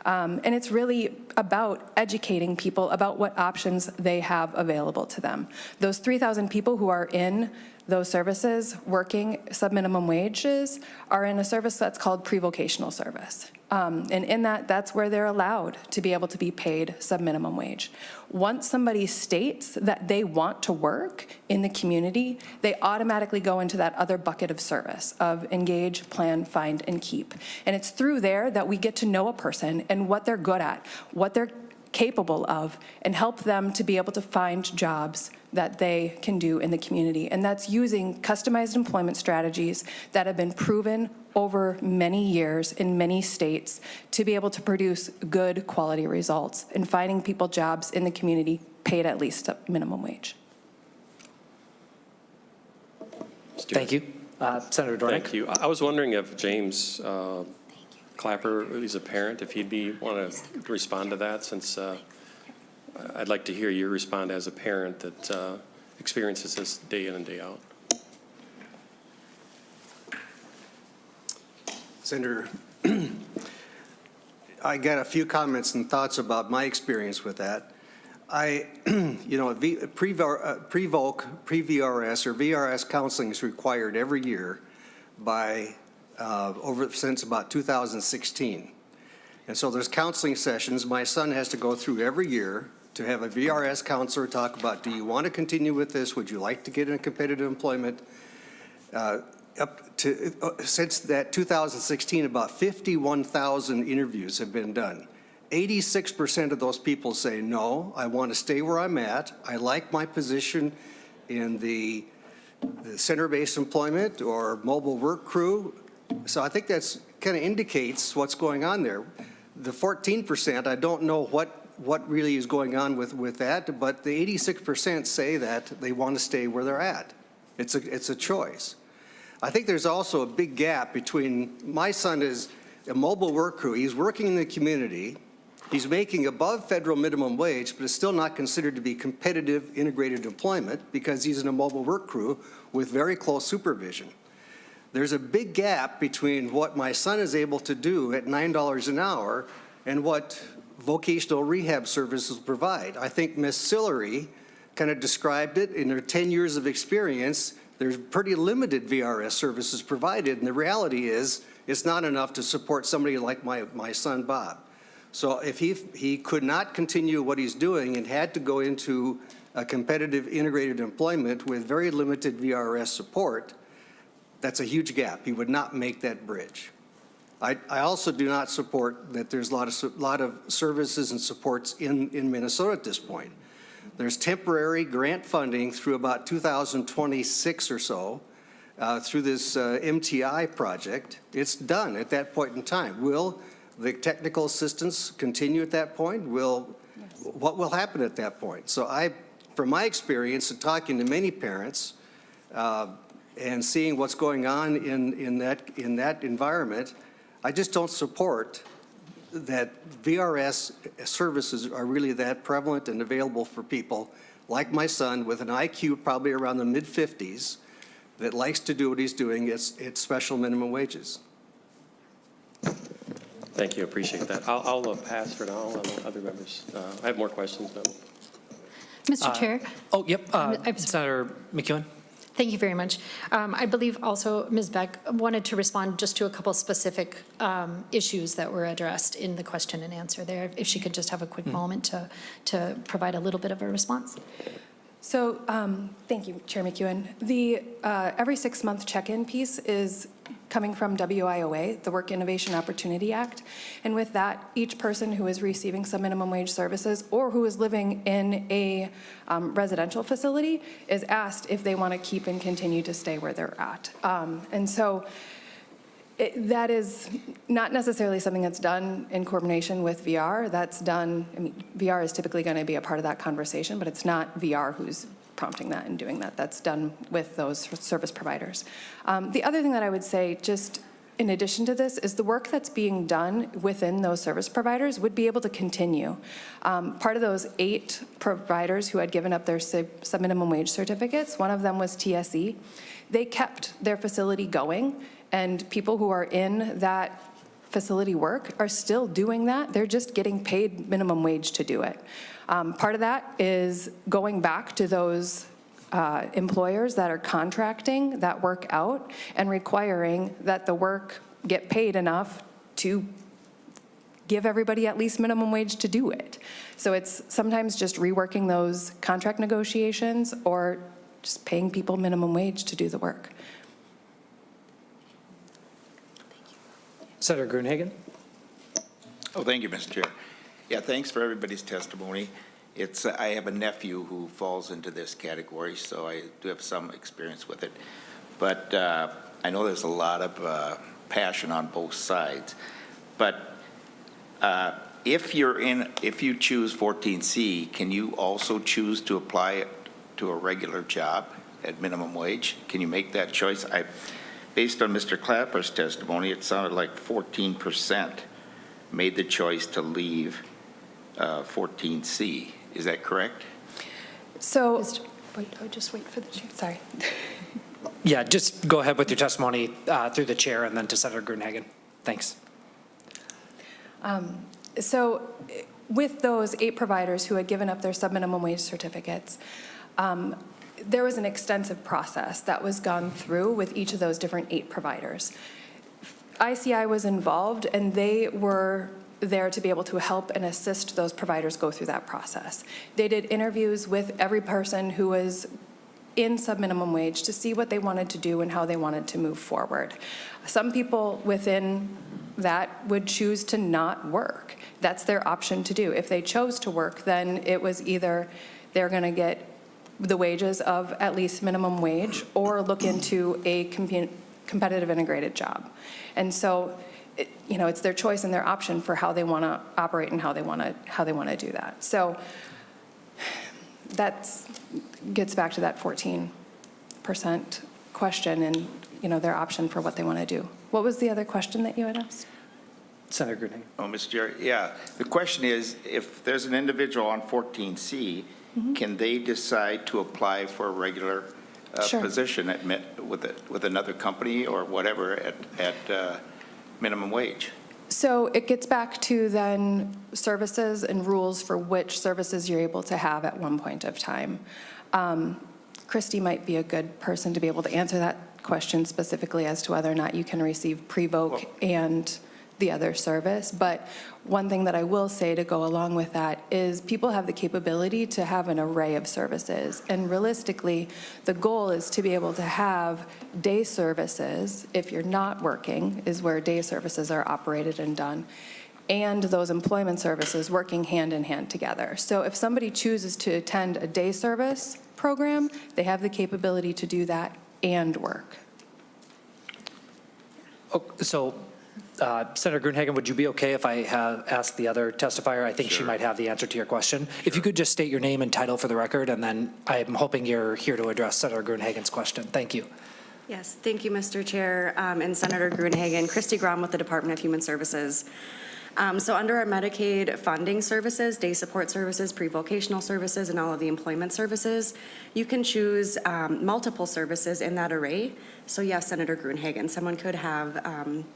Speaker 14: And it's really about educating people about what options they have available to them. Those 3,000 people who are in those services working sub-minimum wages are in a service that's called pre-vocational service. And in that's where they're allowed to be able to be paid sub-minimum wage. Once somebody states that they want to work in the community, they automatically go into that other bucket of service of engage, plan, find, and keep. And it's through there that we get to know a person and what they're good at, what they're capable of, and help them to be able to find jobs that they can do in the community. And that's using customized employment strategies that have been proven over many years in many states to be able to produce good quality results in finding people jobs in the community paid at least a minimum wage.
Speaker 4: Thank you. Senator Dornick.
Speaker 2: Thank you. I was wondering if James Clapper, he's a parent, if he'd want to respond to that, since I'd like to hear you respond as a parent that experiences this day in and day out.
Speaker 15: Senator, I got a few comments and thoughts about my experience with that. Pre-VRS or VRS counseling is required every year by since about 2016. And so there's counseling sessions my son has to go through every year to have a VRS counselor talk about, do you want to continue with this? Would you like to get in competitive employment? Since that 2016, about 51,000 interviews have been done. 86% of those people say, no, I want to stay where I'm at. I like my position in the center-based employment or mobile work crew. So I think that's kind of indicates what's going on there. The 14%, I don't know what really is going on with that, but the 86% say that they want to stay where they're at. It's a choice. I think there's also a big gap between, my son is a mobile work crew. He's working in the community. He's making above federal minimum wage, but is still not considered to be competitive integrated employment because he's in a mobile work crew with very close supervision. There's a big gap between what my son is able to do at $9 an hour and what vocational rehab services provide. I think Ms. Sillery kind of described it. In her 10 years of experience, there's pretty limited VRS services provided, and the reality is it's not enough to support somebody like my son, Bob. So if he could not continue what he's doing and had to go into a competitive integrated employment with very limited VRS support, that's a huge gap. He would not make that bridge. I also do not support that there's a lot of services and supports in Minnesota at this point. There's temporary grant funding through about 2026 or so through this MTI project. It's done at that point in time. Will the technical assistance continue at that point? What will happen at that point? So from my experience of talking to many parents and seeing what's going on in that environment, I just don't support that VRS services are really that prevalent and available for people like my son with an IQ probably around the mid-50s that likes to do what he's doing. It's special minimum wages.
Speaker 2: Thank you. Appreciate that. I'll pass for now on other members. I have more questions, but.
Speaker 3: Mr. Chair?
Speaker 4: Oh, yep. Senator McEwen.
Speaker 3: Thank you very much. I believe also Ms. Beck wanted to respond just to a couple specific issues that were addressed in the question and answer there. If she could just have a quick moment to provide a little bit of a response.
Speaker 14: So thank you, Chair McEwen. The every 6-month check-in piece is coming from WIOA, the Work Innovation Opportunity Act. And with that, each person who is receiving some minimum wage services or who is living in a residential facility is asked if they want to keep and continue to stay where they're at. And so that is not necessarily something that's done in coordination with VR. That's done, I mean, VR is typically going to be a part of that conversation, but it's not VR who's prompting that and doing that. That's done with those service providers. The other thing that I would say, just in addition to this, is the work that's being done within those service providers would be able to continue. Part of those 8 providers who had given up their sub-minimum wage certificates, one of them was TSE. They kept their facility going, and people who are in that facility work are still doing that. They're just getting paid minimum wage to do it. Part of that is going back to those employers that are contracting that work out and requiring that the work get paid enough to give everybody at least minimum wage to do it. So it's sometimes just reworking those contract negotiations or just paying people minimum wage to do the work.
Speaker 4: Senator Gruenhagen.
Speaker 18: Oh, thank you, Mr. Chair. Yeah, thanks for everybody's testimony. I have a nephew who falls into this category, so I do have some experience with it. But I know there's a lot of passion on both sides. But if you choose 14C, can you also choose to apply it to a regular job? at minimum wage? Can you make that choice? Based on Mr. Clapper's testimony, it sounded like 14% made the choice to leave 14C. Is that correct?
Speaker 14: So, just wait for the chair, sorry.
Speaker 4: Yeah, just go ahead with your testimony through the chair and then to Senator Gruenhagen. Thanks.
Speaker 14: So with those 8 providers who had given up their subminimum wage certificates, there was an extensive process that was gone through with each of those different 8 providers. ICI was involved, and they were there to be able to help and assist those providers go through that process. They did interviews with every person who was in subminimum wage to see what they wanted to do and how they wanted to move forward. Some people within that would choose to not work. That's their option to do. If they chose to work, then it was either they're going to get the wages of at least minimum wage or look into a competitive integrated job. And so, it's their choice and their option for how they want to operate and how they want to do that. So that gets back to that 14% question and, their option for what they want to do. What was the other question that you had asked?
Speaker 4: Senator Gruenhagen.
Speaker 18: Oh, Mr. Chair, yeah. The question is, if there's an individual on 14C, can they decide to apply for a regular
Speaker 14: Sure.
Speaker 18: position with another company or whatever at minimum wage?
Speaker 14: So it gets back to then services and rules for which services you're able to have at one point of time. Christy might be a good person to be able to answer that question specifically as to whether or not you can receive pre-voc and the other service. But one thing that I will say to go along with that is people have the capability to have an array of services. And realistically, the goal is to be able to have day services, if you're not working, is where day services are operated and done, and those employment services working hand in hand together. So if somebody chooses to attend a day service program, they have the capability to do that and work.
Speaker 4: So Senator Gruenhagen, would you be okay if I asked the other testifier? I think she might have the answer to your question. If you could just state your name and title for the record, and then I'm hoping you're here to address Senator Gruenhagen's question. Thank you.
Speaker 19: Yes, thank you, Mr. Chair, and Senator Gruenhagen. Christy Grom with the Department of Human Services. So under our Medicaid funding services, day support services, pre-vocational services, and all of the employment services, you can choose multiple services in that array. So yes, Senator Gruenhagen, someone could have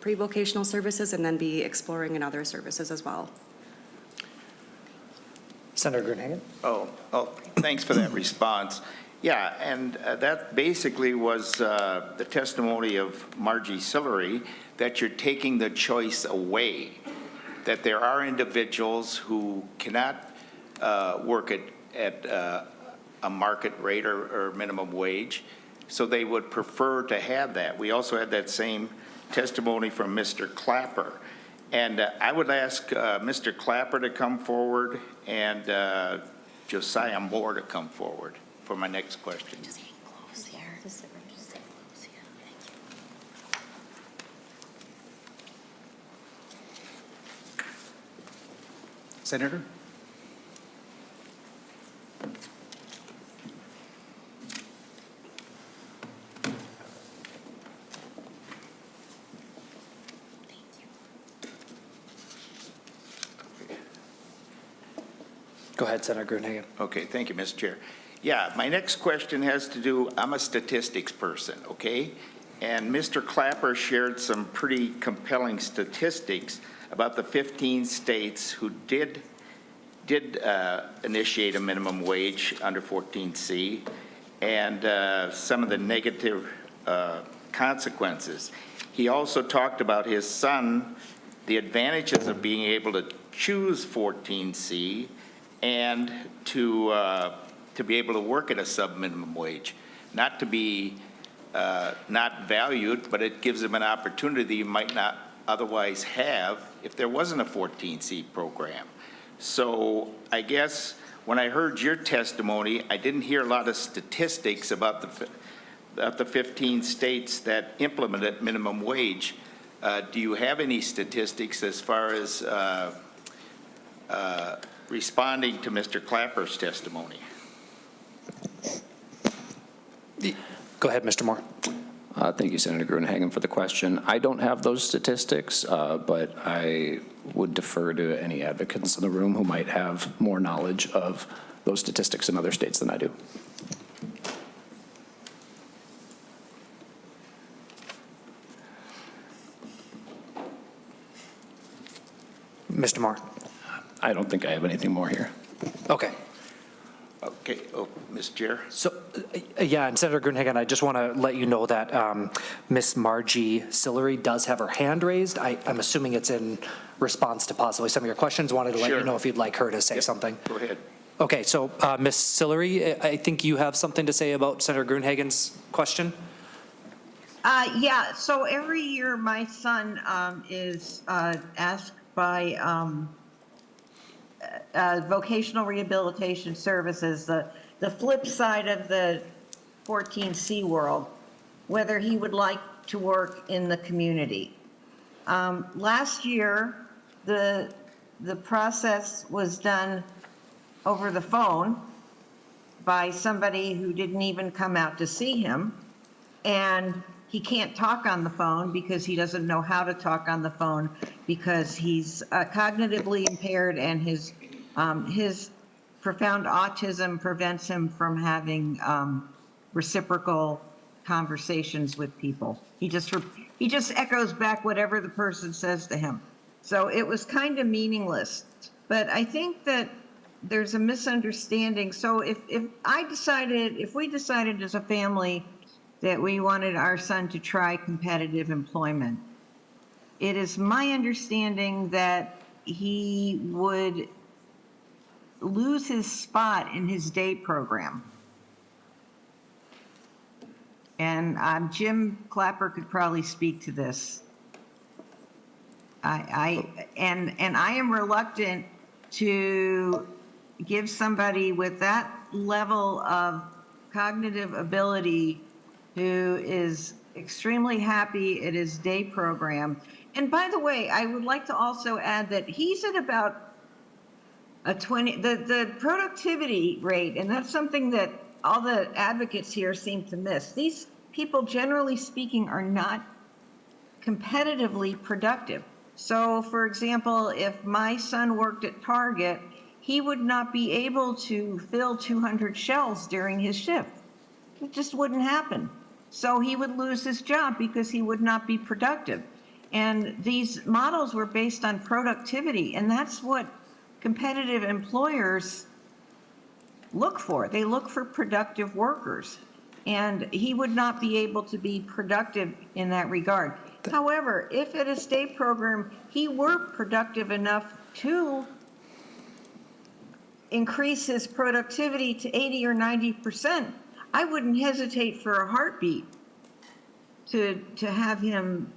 Speaker 19: pre-vocational services and then be exploring in other services as well.
Speaker 4: Senator Gruenhagen?
Speaker 18: Oh, thanks for that response. Yeah, and that basically was the testimony of Margie Sillery, that you're taking the choice away, that there are individuals who cannot work at a market rate or minimum wage, so they would prefer to have that. We also had that same testimony from Mr. Clapper. And I would ask Mr. Clapper to come forward and Josiah Moore to come forward for my next question.
Speaker 17: Senator?
Speaker 4: Go ahead, Senator Gruenhagen.
Speaker 18: Okay, thank you, Mr. Chair. Yeah, my next question has to do, I'm a statistics person, okay? And Mr. Clapper shared some pretty compelling statistics about the 15 states who did initiate a minimum wage under 14C and some of the negative consequences. He also talked about his son, the advantages of being able to choose 14C and to be able to work at a sub-minimum wage, not to be not valued, but it gives him an opportunity you might not otherwise have if there wasn't a 14C program. So I guess when I heard your testimony, I didn't hear a lot of statistics about the 15 states that implemented minimum wage. Do you have any statistics as far as responding to Mr. Clapper's testimony?
Speaker 4: Go ahead, Mr. Moore.
Speaker 5: Thank you, Senator Gruenhagen, for the question. I don't have those statistics, but I would defer to any advocates in the room who might have more knowledge of those statistics in other states than I do.
Speaker 4: Mr. Moore.
Speaker 5: I don't think I have anything more here.
Speaker 4: Okay.
Speaker 18: Okay, Mr. Chair.
Speaker 4: So, yeah, and Senator Gruenhagen, I just want to let you know that Ms. Margie Sillery does have her hand raised. I'm assuming it's in response to possibly some of your questions. Wanted to let you know if you'd like her to say something.
Speaker 18: Go ahead.
Speaker 4: Okay, so Ms. Sillery, I think you have something to say about Senator Gruenhagen's question?
Speaker 11: Yeah, so every year my son is asked by vocational rehabilitation services, the flip side of the 14C world, whether he would like to work in the community. Last year, the process was done over the phone by somebody who didn't even come out to see him, and he can't talk on the phone because he doesn't know how to talk on the phone because he's cognitively impaired, and his profound autism prevents him from having reciprocal conversations with people. He just echoes back whatever the person says to him. So it was kind of meaningless. But I think that there's a misunderstanding. So if we decided as a family that we wanted our son to try competitive employment, it is my understanding that he would lose his spot in his day program. And Jim Clapper could probably speak to this. I am reluctant to give somebody with that level of cognitive ability who is extremely happy at his day program. And by the way, I would like to also add that he's at about a 20, the productivity rate, and that's something that all the advocates here seem to miss. These people, generally speaking, are not competitively productive. So, for example, if my son worked at Target, he would not be able to fill 200 shelves during his shift. It just wouldn't happen. So he would lose his job because he would not be productive. And these models were based on productivity, and that's what competitive employers look for. They look for productive workers, and he would not be able to be productive in that regard. However, if at a state program he were productive enough to increase his productivity to 80 or 90%, I wouldn't hesitate for a heartbeat to have him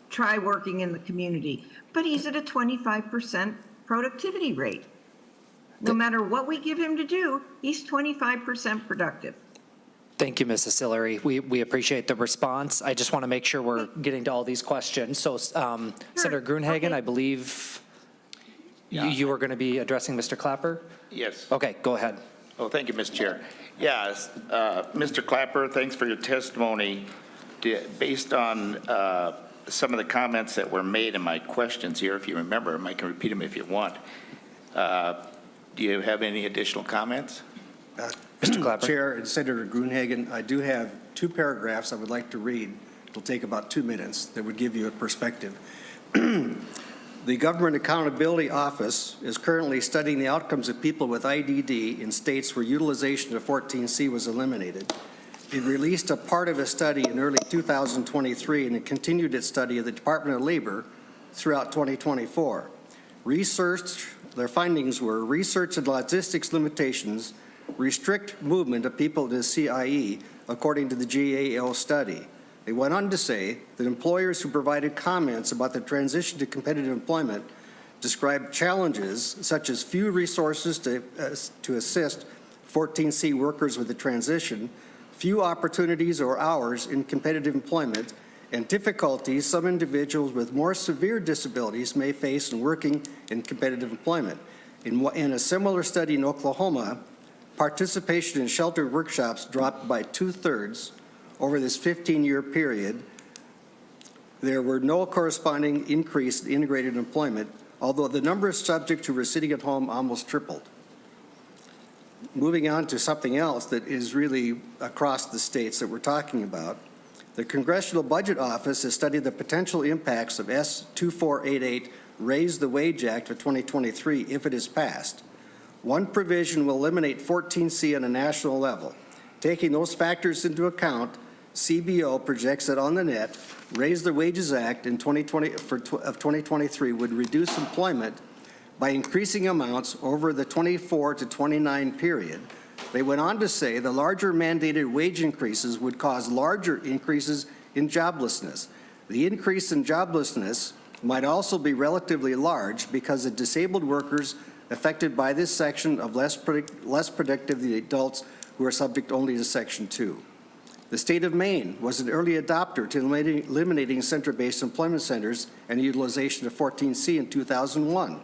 Speaker 11: try working in the community. But he's at a 25% productivity rate. No matter what we give him to do, he's 25% productive.
Speaker 4: Thank you, Mrs. Sillery. We appreciate the response. I just want to make sure we're getting to all these questions. So, Senator Gruenhagen, I believe you were going to be addressing Mr. Clapper?
Speaker 18: Yes. Okay,
Speaker 4: go ahead.
Speaker 18: Oh, thank you, Mr. Chair. Yes, Mr. Clapper, thanks for your testimony. Based on some of the comments that were made in my questions here, if you remember them, I can repeat them if you want. Do you have any additional comments?
Speaker 4: Mr. Clapper.
Speaker 15: Chair and Senator Gruenhagen, I do have 2 paragraphs I would like to read. It'll take about 2 minutes. That would give you a perspective. The Government Accountability Office is currently studying the outcomes of people with IDD in states where utilization of 14C was eliminated. It released a part of a study in early 2023, and it continued its study of the Department of Labor throughout 2024. Their findings were research and logistics limitations restrict movement of people to CIE, according to the GAO study. They went on to say that employers who provided comments about the transition to competitive employment described challenges such as few resources to assist 14C workers with the transition, few opportunities or hours in competitive employment, and difficulties some individuals with more severe disabilities may face in working in competitive employment. In a similar study in Oklahoma, participation in sheltered workshops dropped by 2/3 over this 15-year period. There were no corresponding increase in integrated employment, although the number of subjects who were sitting at home almost tripled. Moving on to something else that is really across the states that we're talking about, the Congressional Budget Office has studied the potential impacts of S2488 Raise the Wage Act of 2023 if it is passed. One provision will eliminate 14C on a national level. Taking those factors into account, CBO projects that on the net, Raise the Wages Act in 2023 would reduce employment by increasing amounts over the 24 to 29 period. They went on to say the larger mandated wage increases would cause larger increases in joblessness. The increase in joblessness might also be relatively large because the disabled workers affected by this section of less predictive than the adults who are subject only to Section 2. The state of Maine was an early adopter to eliminating center-based employment centers and the utilization of 14C in 2001.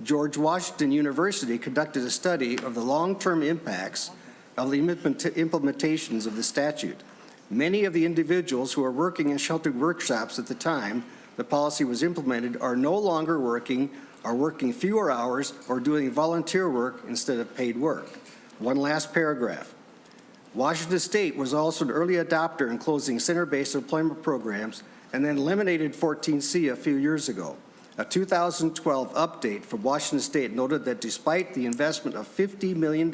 Speaker 15: George Washington University conducted a study of the long-term impacts of the implementations of the statute. Many of the individuals who are working in sheltered workshops at the time the policy was implemented are no longer working, are working fewer hours, or doing volunteer work instead of paid work. One last paragraph. Washington State was also an early adopter in closing center-based employment programs and then eliminated 14C a few years ago. A 2012 update from Washington State noted that despite the investment of $50 million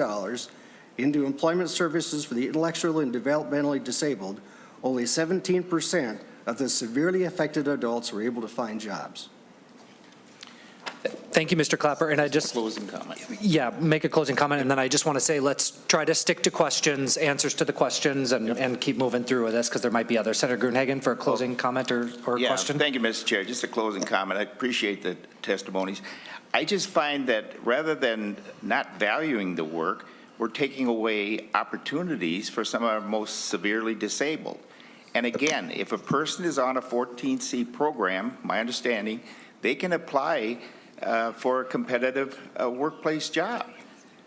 Speaker 15: into employment services for the intellectually and developmentally disabled, only 17% of the severely affected adults were able to find jobs.
Speaker 4: Thank you, Mr. Clapper. And I just
Speaker 18: Closing comment.
Speaker 4: Yeah, make a closing comment, and then I just want to say let's try to stick to questions, answers to the questions, and keep moving through with this because there might be others. Senator Gruenhagen for a closing comment or question.
Speaker 18: Thank you, Mr. Chair. Just a closing comment. I appreciate the testimonies. I just find that rather than not valuing the work, we're taking away opportunities for some of our most severely disabled. And again, if a person is on a 14C program, my understanding, they can apply for a competitive workplace job.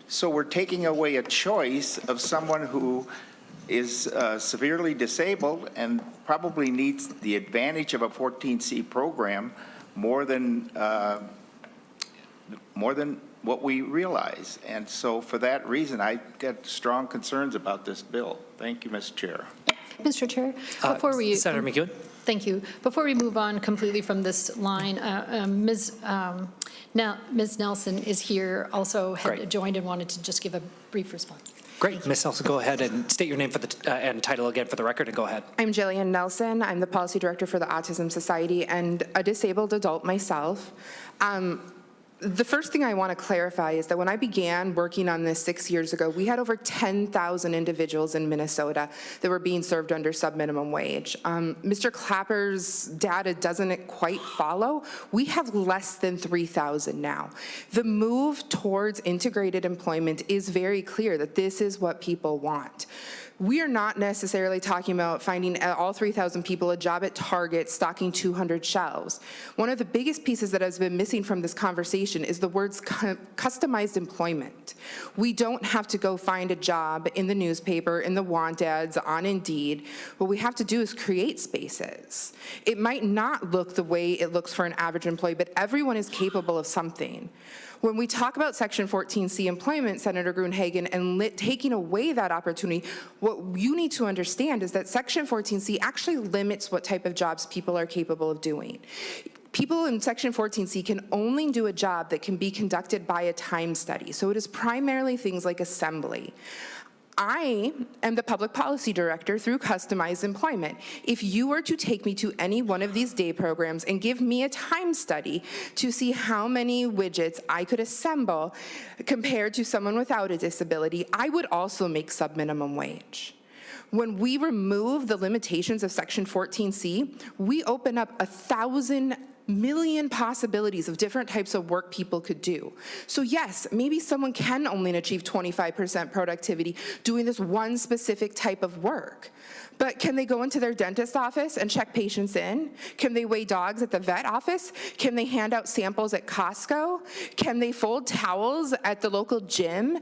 Speaker 18: So we're taking away a choice of someone who is severely disabled and probably needs the advantage of a 14C program more than what we realize. And so for that reason, I get strong concerns about this bill. Thank you, Mr. Chair.
Speaker 3: Mr. Chair, before we...
Speaker 4: Senator McEwen.
Speaker 3: Thank you. Before we move on completely from this line, Ms. Nelson is here, also had joined and wanted to just give a brief response.
Speaker 4: Great. Ms. Nelson, go ahead and state your name for the and title again for the record, and go ahead.
Speaker 10: I'm Jillian Nelson. I'm the Policy Director for the Autism Society and a disabled adult myself. The first thing I want to clarify is that when I began working on this 6 years ago, we had over 10,000 individuals in Minnesota that were being served under subminimum wage. Mr. Clapper's data doesn't quite follow. We have less than 3,000 now. The move towards integrated employment is very clear that this is what people want. We are not necessarily talking about finding all 3,000 people a job at Target stocking 200 shelves. One of the biggest pieces that has been missing from this conversation is the words customized employment. We don't have to go find a job in the newspaper, in the want ads, on Indeed. What we have to do is create spaces. It might not look the way it looks for an average employee, but everyone is capable of something. When we talk about Section 14C employment, Senator Gruenhagen, and taking away that opportunity, what you need to understand is that Section 14C actually limits what type of jobs people are capable of doing. People in Section 14C can only do a job that can be conducted by a time study. So it is primarily things like assembly. I am the public policy director through customized employment. If you were to take me to any one of these day programs and give me a time study to see how many widgets I could assemble compared to someone without a disability, I would also make subminimum wage. When we remove the limitations of Section 14C, we open up 1,000 million possibilities of different types of work people could do. So yes, maybe someone can only achieve 25% productivity doing this one specific type of work. But can they go into their dentist office and check patients in? Can they weigh dogs at the vet office? Can they hand out samples at Costco? Can they fold towels at the local gym?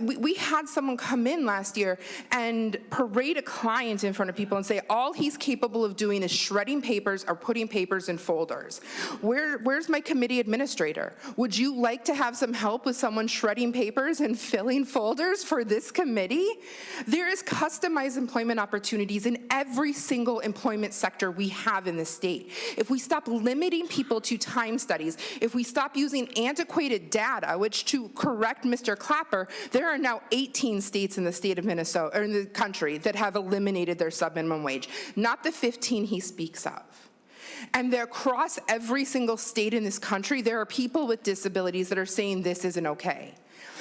Speaker 10: We had someone come in last year and parade a client in front of people and say all he's capable of doing is shredding papers or putting papers in folders. Where's my committee administrator? Would you like to have some help with someone shredding papers and filling folders for this committee? There is customized employment opportunities in every single employment sector we have in the state. If we stop limiting people to time studies, if we stop using antiquated data, which, to correct Mr. Clapper, there are now 18 states in the state of Minnesota, or in the country, that have eliminated their subminimum wage, not the 15 he speaks of. And across every single state in this country, there are people with disabilities that are saying this isn't okay.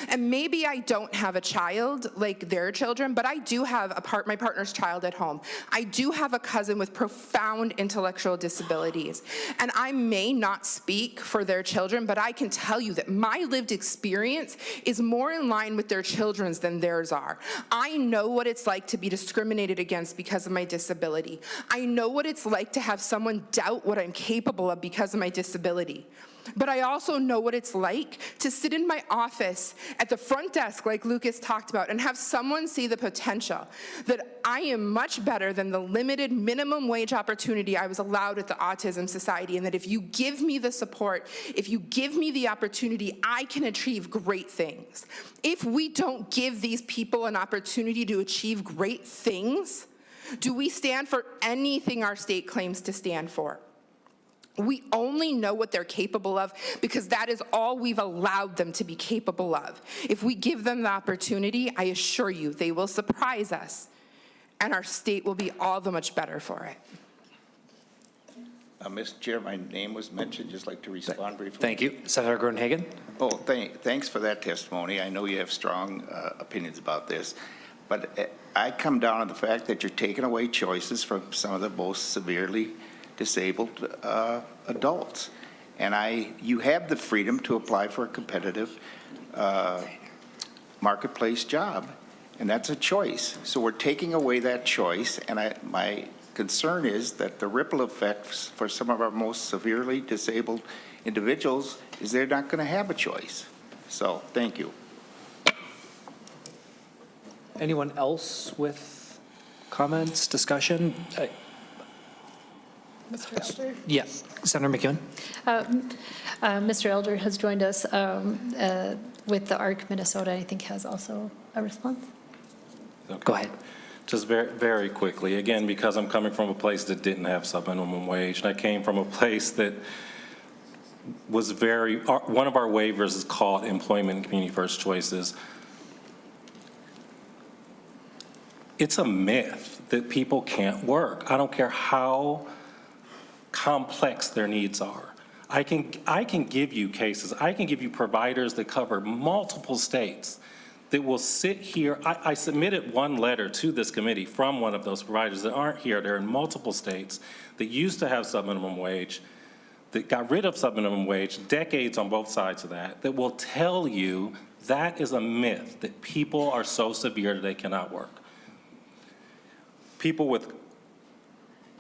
Speaker 10: And maybe I don't have a child like their children, but I do have my partner's child at home. I do have a cousin with profound intellectual disabilities. And I may not speak for their children, but I can tell you that my lived experience is more in line with their children's than theirs are. I know what it's like to be discriminated against because of my disability. I know what it's like to have someone doubt what I'm capable of because of my disability. But I also know what it's like to sit in my office at the front desk, like Lucas talked about, and have someone see the potential that I am much better than the limited minimum wage opportunity I was allowed at the Autism Society, and that if you give me the support, if you give me the opportunity, I can achieve great things. If we don't give these people an opportunity to achieve great things, do we stand for anything our state claims to stand for? We only know what they're capable of because that is all we've allowed them to be capable of. If we give them the opportunity, I assure you, they will surprise us, and our state will be all the much better for it.
Speaker 18: Mr. Chair, my name was mentioned. Just like to respond briefly.
Speaker 4: Thank you. Senator Gruenhagen.
Speaker 18: Oh, thanks for that testimony. I know you have strong opinions about this, but I come down on the fact that you're taking away choices from some of the most severely disabled adults. And you have the freedom to apply for a competitive marketplace job, and that's a choice. So we're taking away that choice, and my concern is that the ripple effects for some of our most severely disabled individuals is they're not going to have a choice. So thank you.
Speaker 4: Anyone else with comments, discussion?
Speaker 3: Mr. Elder?
Speaker 4: Yeah, Senator McEwen.
Speaker 3: Mr. Elder has joined us with the ARC Minnesota, I think has also a response.
Speaker 7: Okay.
Speaker 4: Go ahead.
Speaker 7: Just very, very quickly, again, because I'm coming from a place that didn't have subminimum wage, and I came from a place that was one of our waivers is called Employment and Community First Choices. It's a myth that people can't work. I don't care how complex their needs are. I can give you cases. I can give you providers that cover multiple states that will sit here. I submitted one letter to this committee from one of those providers that aren't here. They're in multiple states that used to have subminimum wage, that got rid of subminimum wage, decades on both sides of that will tell you that is a myth, that people are so severe that they cannot work. People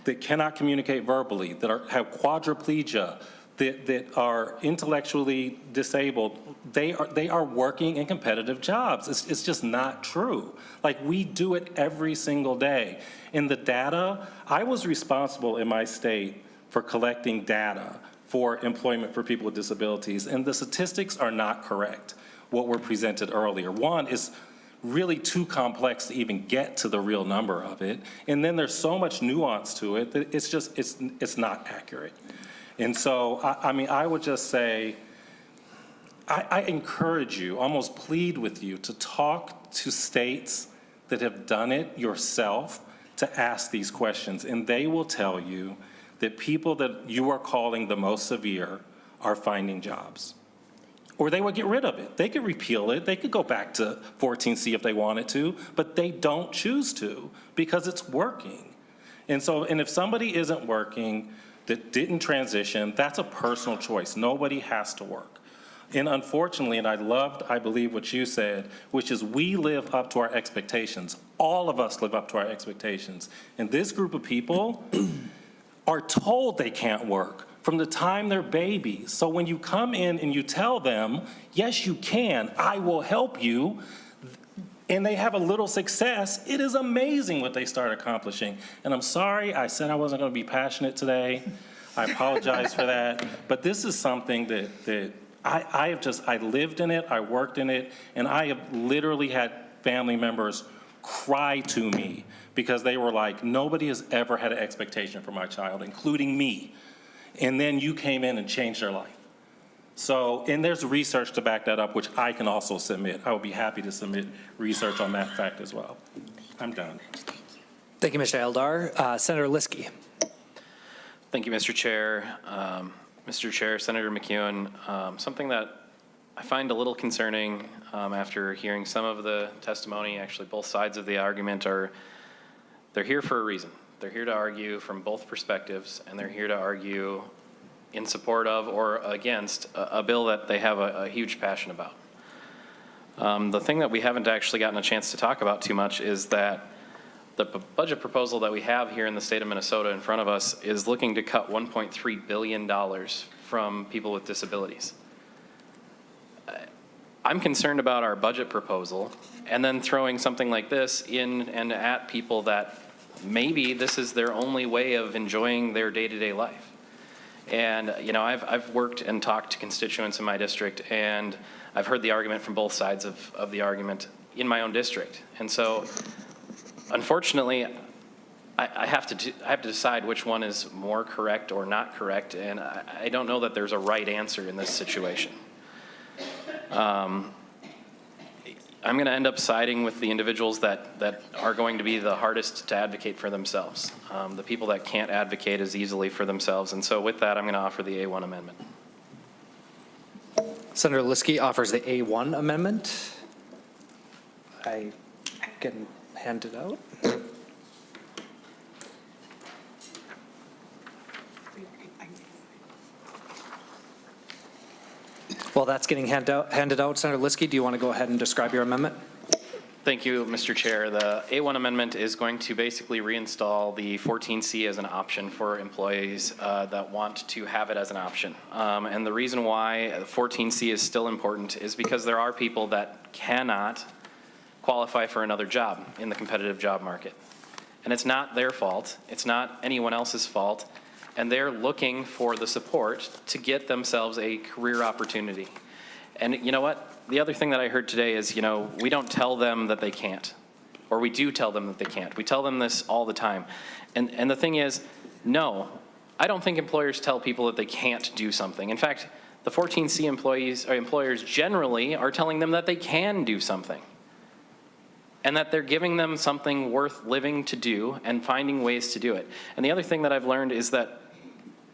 Speaker 7: that cannot communicate verbally, that have quadriplegia, that are intellectually disabled, they are working in competitive jobs. It's just not true. Like, we do it every single day. In the data, I was responsible in my state for collecting data for employment for people with disabilities, and the statistics are not correct, what were presented earlier. One is really too complex to even get to the real number of it. And then there's so much nuance to it that it's not accurate. And so, I would just say, I encourage you, almost plead with you to talk to states that have done it yourself to ask these questions. And they will tell you that people that you are calling the most severe are finding jobs. Or they would get rid of it. They could repeal it. They could go back to 14C if they wanted to, but they don't choose to because it's working. And if somebody isn't working that didn't transition, that's a personal choice. Nobody has to work. And unfortunately, and I believe what you said, which is we live up to our expectations. All of us live up to our expectations. And this group of people are told they can't work from the time they're babies. So when you come in and you tell them, yes, you can, I will help you, and they have a little success, it is amazing what they start accomplishing. And I'm sorry, I said I wasn't going to be passionate today. I apologize for that. But this is something that I lived in it, I worked in it, and I have literally had family members cry to me because they were like, nobody has ever had an expectation for my child, including me. And then you came in and changed their life. So, and there's research to back that up, which I can also submit. I would be happy to submit research on that fact as well. I'm done.
Speaker 4: Thank you, Mr. Eldar. Senator Liskey.
Speaker 20: Thank you, Mr. Chair. Mr. Chair, Senator McEwen, something that I find a little concerning after hearing some of the testimony, actually both sides of the argument they're here for a reason. They're here to argue from both perspectives, and they're here to argue in support of or against a bill that they have a huge passion about. The thing that we haven't actually gotten a chance to talk about too much is that the budget proposal that we have here in the state of Minnesota in front of us is looking to cut $1.3 billion from people with disabilities. I'm concerned about our budget proposal and then throwing something like this in and at people that maybe this is their only way of enjoying their day-to-day life. And, you know, I've worked and talked to constituents in my district, and I've heard the argument from both sides of the argument in my own district. And so, unfortunately, I have to decide which one is more correct or not correct, and I don't know that there's a right answer in this situation. I'm going to end up siding with the individuals that are going to be the hardest to advocate for themselves, the people that can't advocate as easily for themselves. And so with that, I'm going to offer the A1 amendment.
Speaker 4: Senator Liskey offers the A1 amendment. I can hand it out. While that's getting handed out, Senator Liskey, do you want to go ahead and describe your amendment?
Speaker 20: Thank you, Mr. Chair. The A1 amendment is going to basically reinstall the 14C as an option for employees that want to have it as an option. And the reason why 14C is still important is because there are people that cannot qualify for another job in the competitive job market. And it's not their fault. It's not anyone else's fault. And they're looking for the support to get themselves a career opportunity. And you know what? The other thing that I heard today is, you know, we don't tell them that they can't, or we do tell them that they can't. We tell them this all the time. And the thing is, no, I don't think employers tell people that they can't do something. In fact, the 14C employees or employers generally are telling them that they can do something, and that they're giving them something worth living to do and finding ways to do it. And the other thing that I've learned is that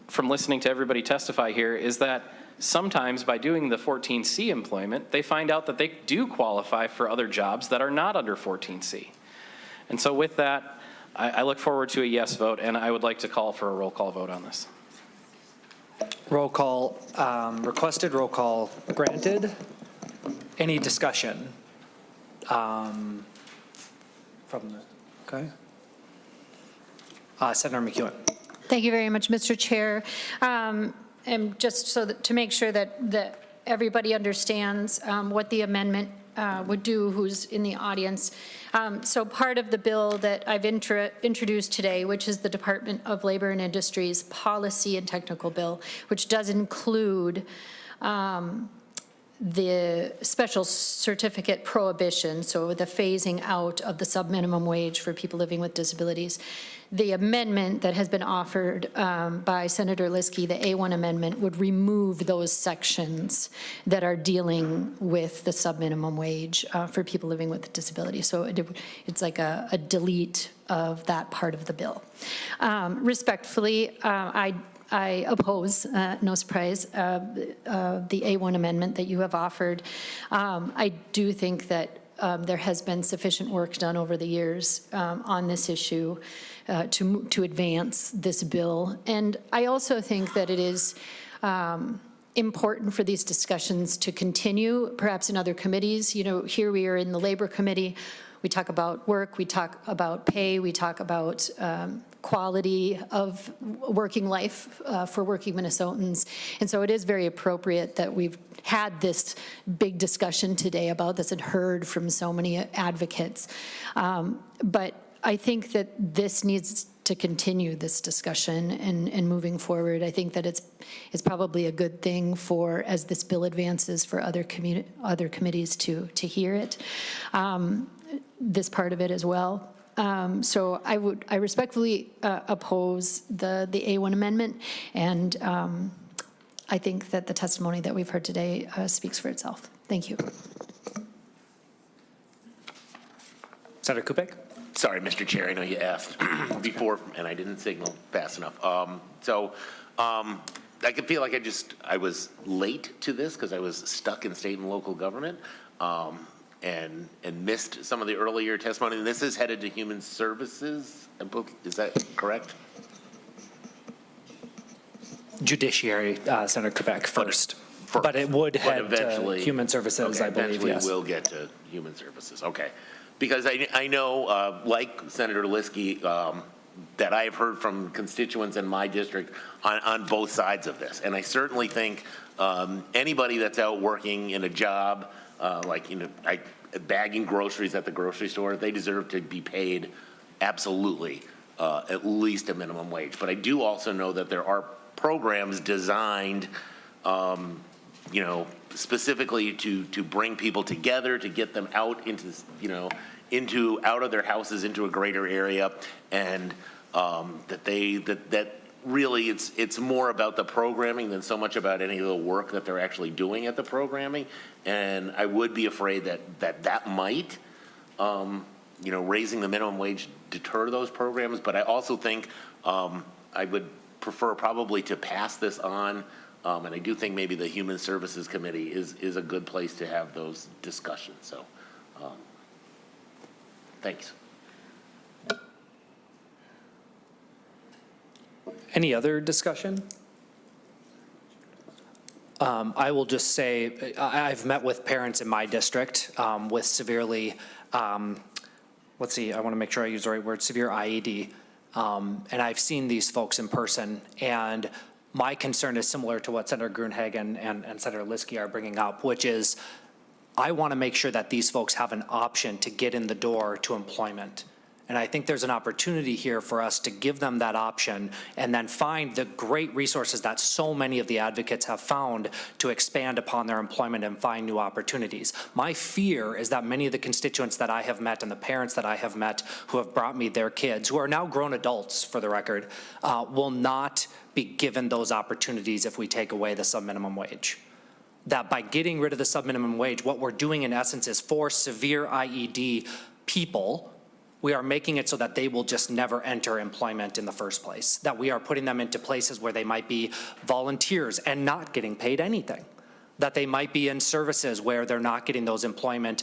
Speaker 20: from listening to everybody testify here is that sometimes by doing the 14C employment, they find out that they do qualify for other jobs that are not under 14C. And so with that, I look forward to a yes vote, and I would like to call for a roll call vote on this.
Speaker 4: Roll call requested, roll call granted. Any discussion? From the, okay. Senator McEwen.
Speaker 3: Thank you very much, Mr. Chair. And just so that, to make sure that everybody understands what the amendment would do, who's in the audience. So part of the bill that I've introduced today, which is the Department of Labor and Industries Policy and Technical Bill, which does include the special certificate prohibition, so the phasing out of the sub-minimum wage for people living with disabilities. The amendment that has been offered by Senator Liskey, the A1 amendment, would remove those sections that are dealing with the sub-minimum wage for people living with disabilities. So it's like a delete of that part of the bill. Respectfully, I oppose, no surprise, the A1 amendment that you have offered. I do think that there has been sufficient work done over the years on this issue to advance this bill. And I also think that it is important for these discussions to continue, perhaps in other committees. You know, here we are in the Labor Committee. We talk about work, we talk about pay, we talk about quality of working life for working Minnesotans. And so it is very appropriate that we've had this big discussion today about this and heard from so many advocates. But I think that this needs to continue this discussion and moving forward. I think that it's probably a good thing for, as this bill advances, for other committees to hear it, this part of it as well. So I respectfully oppose the A1 amendment, and I think that the testimony that we've heard today speaks for itself. Thank you.
Speaker 4: Senator Kupek?
Speaker 21: Sorry, Mr. Chair, I know you asked before, and I didn't signal fast enough. I could feel like I was late to this because I was stuck in state and local government and missed some of the earlier testimony. And this is headed to Human Services, is that correct?
Speaker 4: Judiciary, Senator Kupek, first. But it would head to Human Services, I believe, yes.
Speaker 21: Eventually will get to Human Services, okay. Because I know, like Senator Liskey, that I have heard from constituents in my district on both sides of this. And I certainly think anybody that's out working in a job, bagging groceries at the grocery store, they deserve to be paid absolutely at least a minimum wage. But I do also know that there are programs designed specifically to bring people together, to get them out into, out of their houses into a greater area, and that really it's more about the programming than so much about any of the work that they're actually doing at the programming. And I would be afraid that might, raising the minimum wage deter those programs. But I also think I would prefer probably to pass this on. And I do think maybe the Human Services Committee is a good place to have those discussions. So, thanks.
Speaker 4: Any other discussion? I will just say, I've met with parents in my district with severely, let's see, I want to make sure I use the right word, severe IED. And I've seen these folks in person, and my concern is similar to what Senator Gruenhagen and Senator Liskey are bringing up, which is I want to make sure that these folks have an option to get in the door to employment. And I think there's an opportunity here for us to give them that option and then find the great resources that so many of the advocates have found to expand upon their employment and find new opportunities. My fear is that many of the constituents that I have met and the parents that I have met who have brought me their kids, who are now grown adults for the record, will not be given those opportunities if we take away the subminimum wage. That by getting rid of the subminimum wage, what we're doing in essence is for severe IED people, we are making it so that they will just never enter employment in the first place, that we are putting them into places where they might be volunteers and not getting paid anything, that they might be in services where they're not getting those employment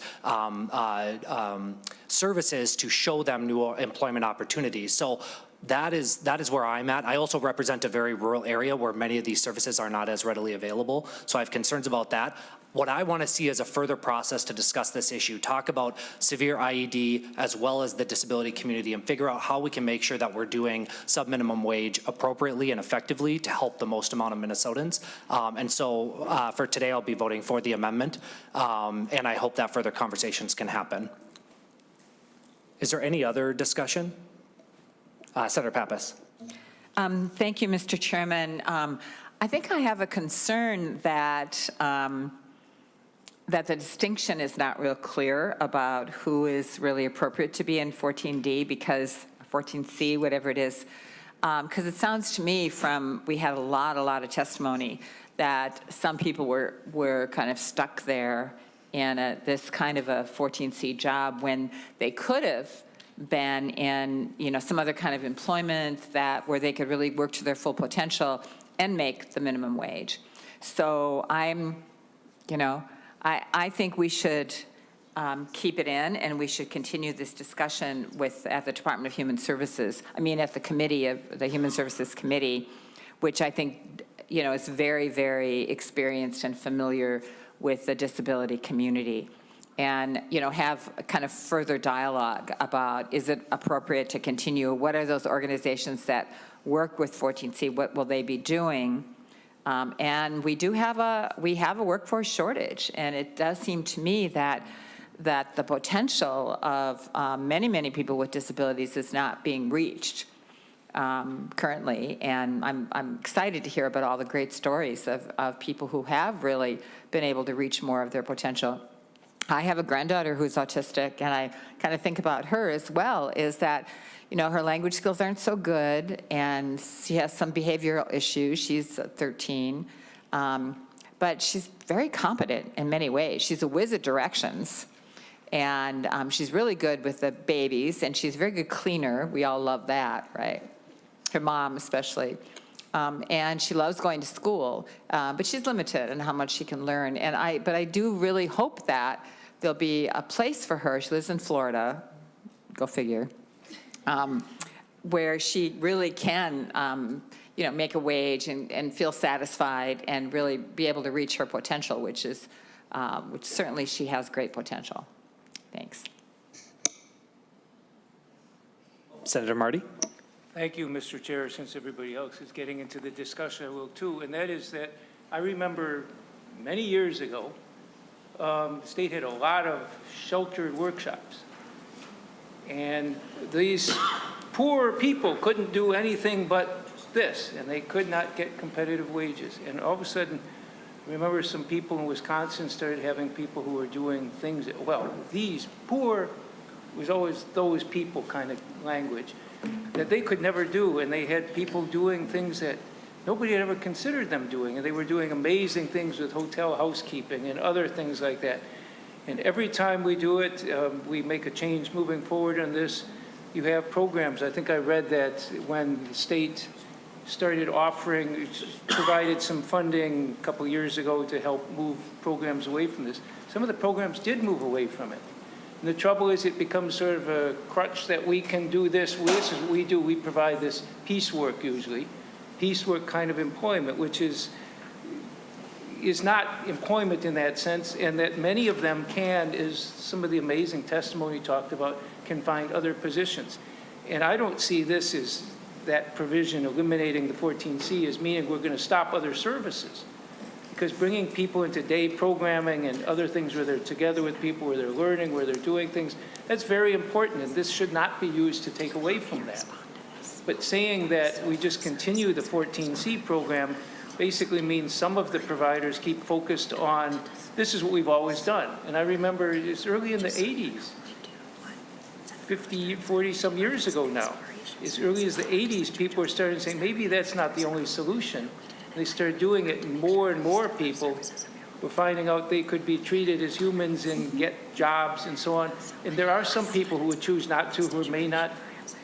Speaker 4: services to show them new employment opportunities. So that is where I'm at. I also represent a very rural area where many of these services are not as readily available, so I have concerns about that. What I want to see is a further process to discuss this issue, talk about severe IED as well as the disability community, and figure out how we can make sure that we're doing subminimum wage appropriately and effectively to help the most amount of Minnesotans. And so for today, I'll be voting for the amendment, and I hope that further conversations can happen. Is there any other discussion? Senator Pappas.
Speaker 1: Thank you, Mr. Chairman. I think I have a concern that that the distinction is not real clear about who is really appropriate to be in 14D, because 14C, whatever it is, because it sounds to me we had a lot of testimony that some people were kind of stuck there in this kind of a 14C job when they could have been in, some other kind of employment where they could really work to their full potential and make the minimum wage. So I think we should keep it in, and we should continue this discussion at the Department of Human Services, at the committee of the Human Services Committee, which I think is very, very experienced and familiar with the disability community. And, have a kind of further dialogue about, is it appropriate to continue? What are those organizations that work with 14C? What will they be doing? And we have a workforce shortage, and it does seem to me that the potential of many, many people with disabilities is not being reached currently. And I'm excited to hear about all the great stories of people who have really been able to reach more of their potential. I have a granddaughter who's autistic, and I kind of think about her as well, is that, her language skills aren't so good, and she has some behavioral issues. She's 13, but she's very competent in many ways. She's a whiz at directions, and she's really good with the babies, and she's a very good cleaner. We all love that, right? Her mom especially. And she loves going to school, but she's limited in how much she can learn. But I do really hope that there'll be a place for her. She lives in Florida, go figure, where she really can, make a wage and feel satisfied and really be able to reach her potential, which certainly she has great potential. Thanks.
Speaker 4: Senator Marty.
Speaker 6: Thank you, Mr. Chair. Since everybody else is getting into the discussion, I will too. And that is that I remember many years ago, the state had a lot of sheltered workshops. And these poor people couldn't do anything but this, and they could not get competitive wages. And all of a sudden, I remember some people in Wisconsin started having people who were doing things that, well, these poor, it was always those people kind of language, that they could never do. And they had people doing things that nobody had ever considered them doing. And they were doing amazing things with hotel housekeeping and other things like that. And every time we do it, we make a change moving forward on this. You have programs. I think I read that when the state started provided some funding a couple years ago to help move programs away from this. Some of the programs did move away from it. And the trouble is it becomes sort of a crutch that we can do this. This is what we do. We provide this piecework usually, piecework kind of employment, which is not employment in that sense, and that many of them can, as some of the amazing testimony talked about, can find other positions. And I don't see this as that provision eliminating the 14C as meaning we're going to stop other services. Because bringing people into day programming and other things where they're together with people, where they're learning, where they're doing things, that's very important, and this should not be used to take away from that. But saying that we just continue the 14C program basically means some of the providers keep focused on, this is what we've always done. And I remember it's early in the 80s, 50, 40 some years ago now. As early as the 80s, people were starting to say, maybe that's not the only solution. And they started doing it, and more people were finding out they could be treated as humans and get jobs and so on. And there are some people who would choose not to, who may not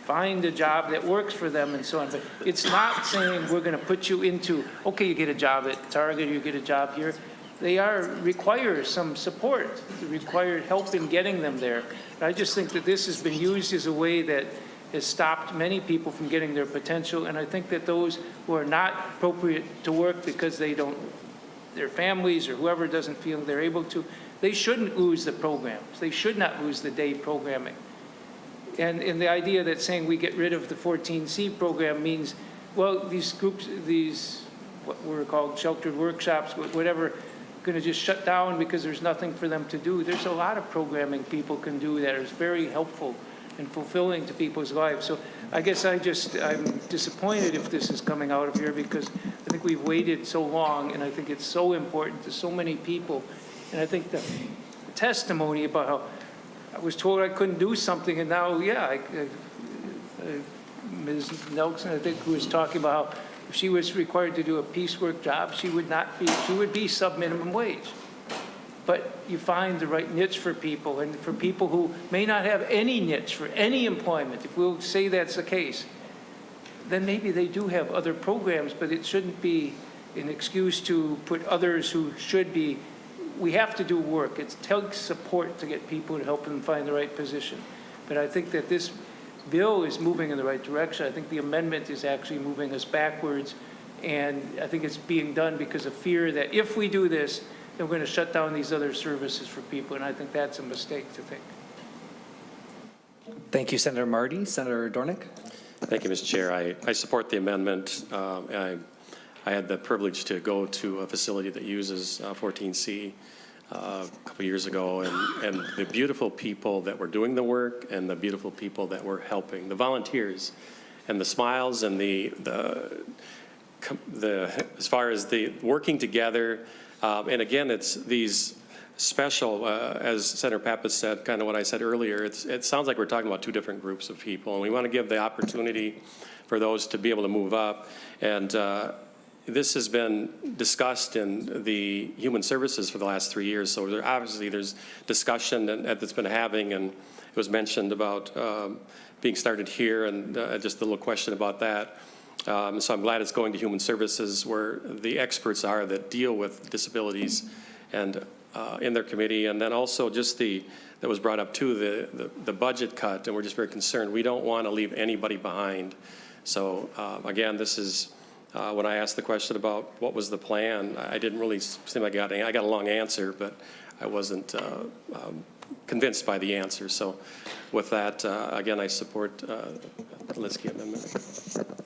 Speaker 6: find a job that works for them and so on. But it's not saying we're going to put you into, okay, you get a job at Target, or you get a job here. They require some support, require help in getting them there. I just think that this has been used as a way that has stopped many people from getting their potential. And I think that those who are not appropriate to work because their families or whoever doesn't feel they're able to, they shouldn't lose the programs. They should not lose the day programming. And the idea that saying we get rid of the 14C program means, well, these groups, what were called sheltered workshops, whatever, going to just shut down because there's nothing for them to do. There's a lot of programming people can do that is very helpful and fulfilling to people's lives. So I guess I'm disappointed if this is coming out of here, because I think we've waited so long, and I think it's so important to so many people. And I think the testimony about how I was told I couldn't do something, and now, Ms. Nelson, I think, who was talking about how if she was required to do a piecework job, she would be sub-minimum wage. But you find the right niche for people, and for people who may not have any niche for any employment, if we'll say that's the case, then maybe they do have other programs, but it shouldn't be an excuse to put others who should be. We have to do work. It takes support to get people to help them find the right position. But I think that this bill is moving in the right direction. I think the amendment is actually moving us backwards, And I think it's being done because of fear that if we do this, then we're going to shut down these other services for people, and I think that's a mistake to think.
Speaker 4: Thank you, Senator Marty. Senator Dornick?
Speaker 2: Thank you, Mr. Chair. I support the amendment. I had the privilege to go to a facility that uses 14C a couple years ago, and the beautiful people that were doing the work and the beautiful people that were helping, the volunteers, and the smiles and the as far as the working together, and again, it's these special, as Senator Pappas said, kind of what I said earlier, it sounds like we're talking about two different groups of people, and we want to give the opportunity for those to be able to move up. And this has been discussed in the Human Services for the last 3 years, so obviously there's discussion that's been having, and it was mentioned about being started here, and just a little question about that. So I'm glad it's going to Human Services, where the experts are that deal with disabilities, and in their committee. And then also just that was brought up too, the budget cut, and we're just very concerned. We don't want to leave anybody behind. So again, this is, when I asked the question about what was the plan, I didn't really seem like I got a long answer, but I wasn't convinced by the answer. So with that, again, I support the Linsky amendment.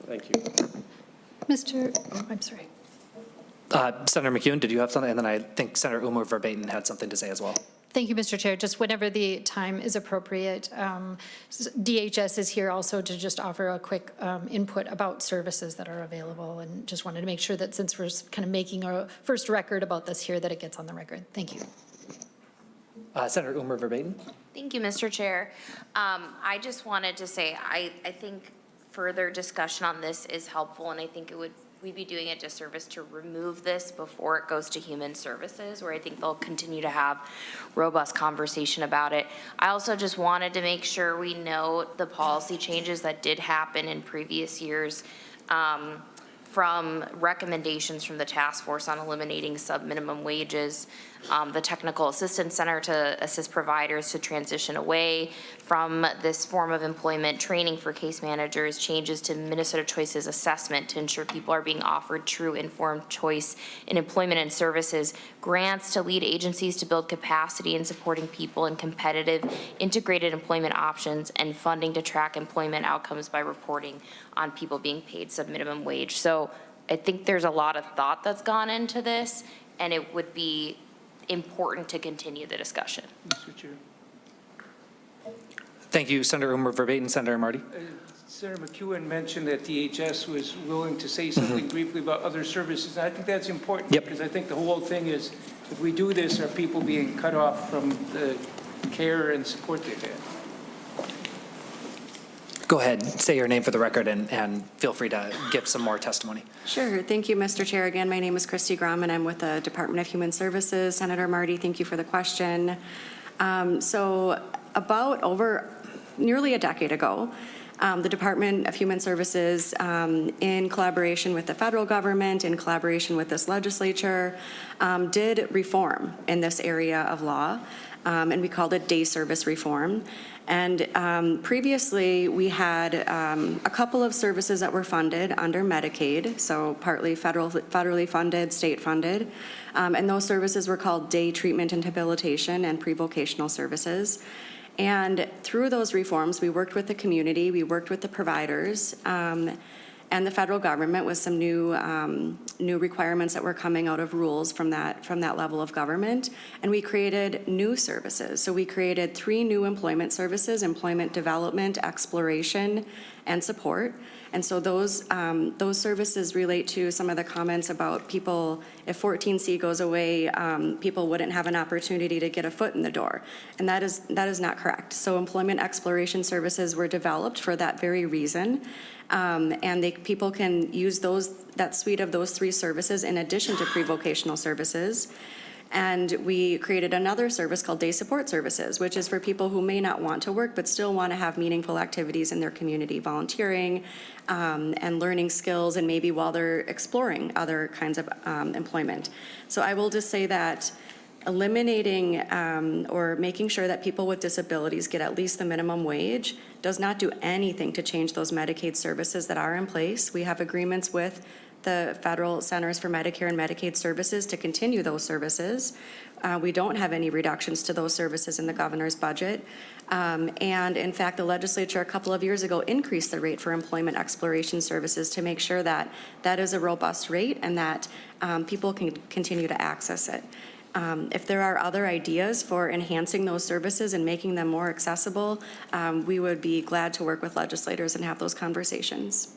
Speaker 2: Thank you.
Speaker 3: I'm sorry.
Speaker 4: Senator McEwen, did you have something? And then I think Senator Umar Verbatim had something to say as well.
Speaker 3: Thank you, Mr. Chair. Just whenever the time is appropriate, DHS is here also to just offer a quick input about services that are available, and just wanted to make sure that since we're kind of making our first record about this here, that it gets on the record. Thank you.
Speaker 4: Senator Umar Verbatim.
Speaker 8: Thank you, Mr. Chair. I just wanted to say I think further discussion on this is helpful, and I think we'd be doing a disservice to remove this before it goes to Human Services, where I think they'll continue to have robust conversation about it. I also just wanted to make sure we note the policy changes that did happen in previous years, from recommendations from the task force on eliminating sub-minimum wages, the Technical Assistance Center to assist providers to transition away from this form of employment, training for case managers, changes to Minnesota Choice's assessment to ensure people are being offered true informed choice in employment and services, grants to lead agencies to build capacity in supporting people in competitive integrated employment options, and funding to track employment outcomes by reporting on people being paid sub-minimum wage. So I think there's a lot of thought that's gone into this, and it would be important to continue the discussion.
Speaker 6: Mr. Chair.
Speaker 4: Thank you, Senator Umar Verbatim. Senator Marty.
Speaker 6: Senator McEwen mentioned that DHS was willing to say something briefly about other services. And I think that's important, because I think the whole thing is, if we do this, are people being cut off from the care and support they've had?
Speaker 4: Go ahead, say your name for the record, and feel free to give some more testimony.
Speaker 19: Sure. Thank you, Mr. Chair. Again, my name is Christy Grom, and I'm with the Department of Human Services. Senator Marty, thank you for the question. So about nearly a decade ago, the Department of Human Services, in collaboration with the federal government, in collaboration with this legislature, did reform in this area of law, and we called it day service reform. And previously, we had a couple of services that were funded under Medicaid, so partly federally funded, state funded, and those services were called day treatment and habilitation and pre-vocational services. And through those reforms, we worked with the community, we worked with the providers, and the federal government with some new requirements that were coming out of rules from that level of government, and we created new services. So we created 3 new employment services: employment development, exploration, and support. And so those services relate to some of the comments about people. If 14C goes away, people wouldn't have an opportunity to get a foot in the door, and that is not correct. So employment exploration services were developed for that very reason, and people can use that suite of those 3 services in addition to pre-vocational services. And we created another service called Day Support Services, which is for people who may not want to work but still want to have meaningful activities in their community, volunteering and learning skills, and maybe while they're exploring other kinds of employment. So I will just say that eliminating or making sure that people with disabilities get at least the minimum wage does not do anything to change those Medicaid services that are in place. We have agreements with the federal Centers for Medicare and Medicaid Services to continue those services. We don't have any reductions to those services in the governor's budget. And in fact, the legislature a couple of years ago increased the rate for employment exploration services to make sure that that is a robust rate and that people can continue to access it. If there are other ideas for enhancing those services and making them more accessible, we would be glad to work with legislators and have those conversations.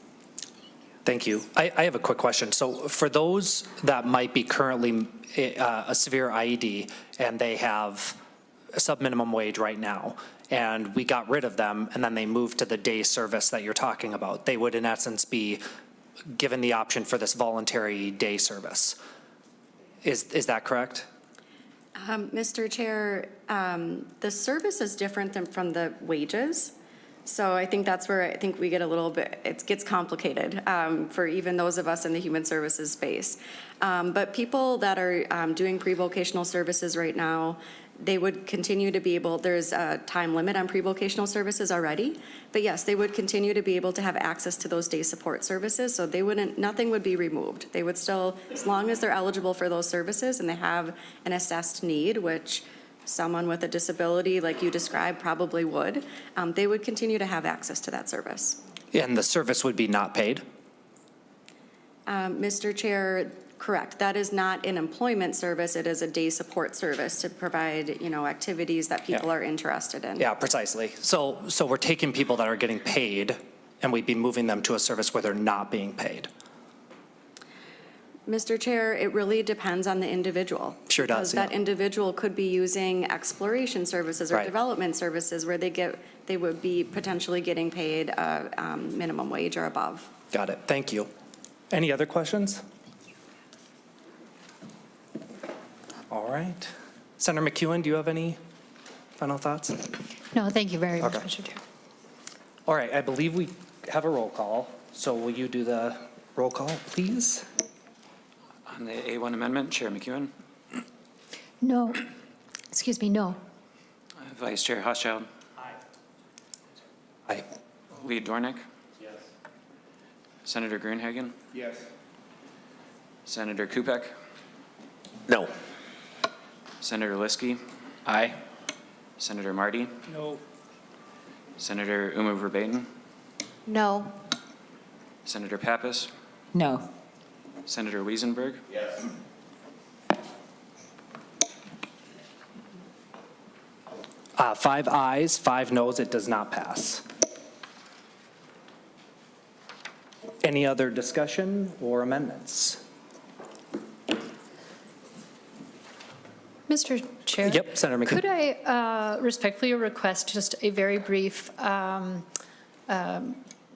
Speaker 4: Thank you. I have a quick question. So for those that might be currently a severe IED and they have a sub-minimum wage right now, and we got rid of them and then they moved to the day service that you're talking about, they would in essence be given the option for this voluntary day service. Is that correct?
Speaker 19: Mr. Chair, the service is different than from the wages. So I think that's where I think we get a little bit, it gets complicated for even those of us in the human services space. But people that are doing pre-vocational services right now, they would continue to be able, there's a time limit on pre-vocational services already, but yes, they would continue to be able to have access to those day support services, so they wouldn't, nothing would be removed. They would still, as long as they're eligible for those services and they have an assessed need, which someone with a disability like you described probably would, they would continue to have access to that service.
Speaker 4: And the service would be not paid?
Speaker 19: Mr. Chair, correct. That is not an employment service. It is a day support service to provide, activities that people are interested in.
Speaker 4: Yeah, precisely. So we're taking people that are getting paid and we'd be moving them to a service where they're not being paid.
Speaker 19: Mr. Chair, it really depends on the individual.
Speaker 4: Sure does,
Speaker 19: Because that individual could be using exploration services or
Speaker 4: Right.
Speaker 19: development services where they would be potentially getting paid a minimum wage or above.
Speaker 4: Got it. Thank you. Any other questions? All right. Senator McEwen, do you have any final thoughts?
Speaker 3: No, thank you very much,
Speaker 4: Okay.
Speaker 3: Mr. Chair.
Speaker 4: All right, I believe we have a roll call. So will you do the roll call, please?
Speaker 9: On the A1 amendment, Chair McEwen,
Speaker 3: No, excuse me, no.
Speaker 9: Vice Chair Hochschild.
Speaker 4: Aye.
Speaker 9: Lead Dornick. Yes. Senator Gruenhagen.
Speaker 18: Yes.
Speaker 9: Senator Kupek.
Speaker 21: No.
Speaker 9: Senator Liskey. Aye. Senator Marty.
Speaker 6: No.
Speaker 9: Senator Umu Verbaeten.
Speaker 3: No.
Speaker 9: Senator Pappas.
Speaker 1: No.
Speaker 9: Senator Wiesenberg.
Speaker 18: Yes.
Speaker 4: Five ayes, 5 noes, it does not pass. Any other discussion or amendments?
Speaker 3: Mr. Chair?
Speaker 4: Yep, Senator McKinney.
Speaker 3: Could I respectfully request just a very brief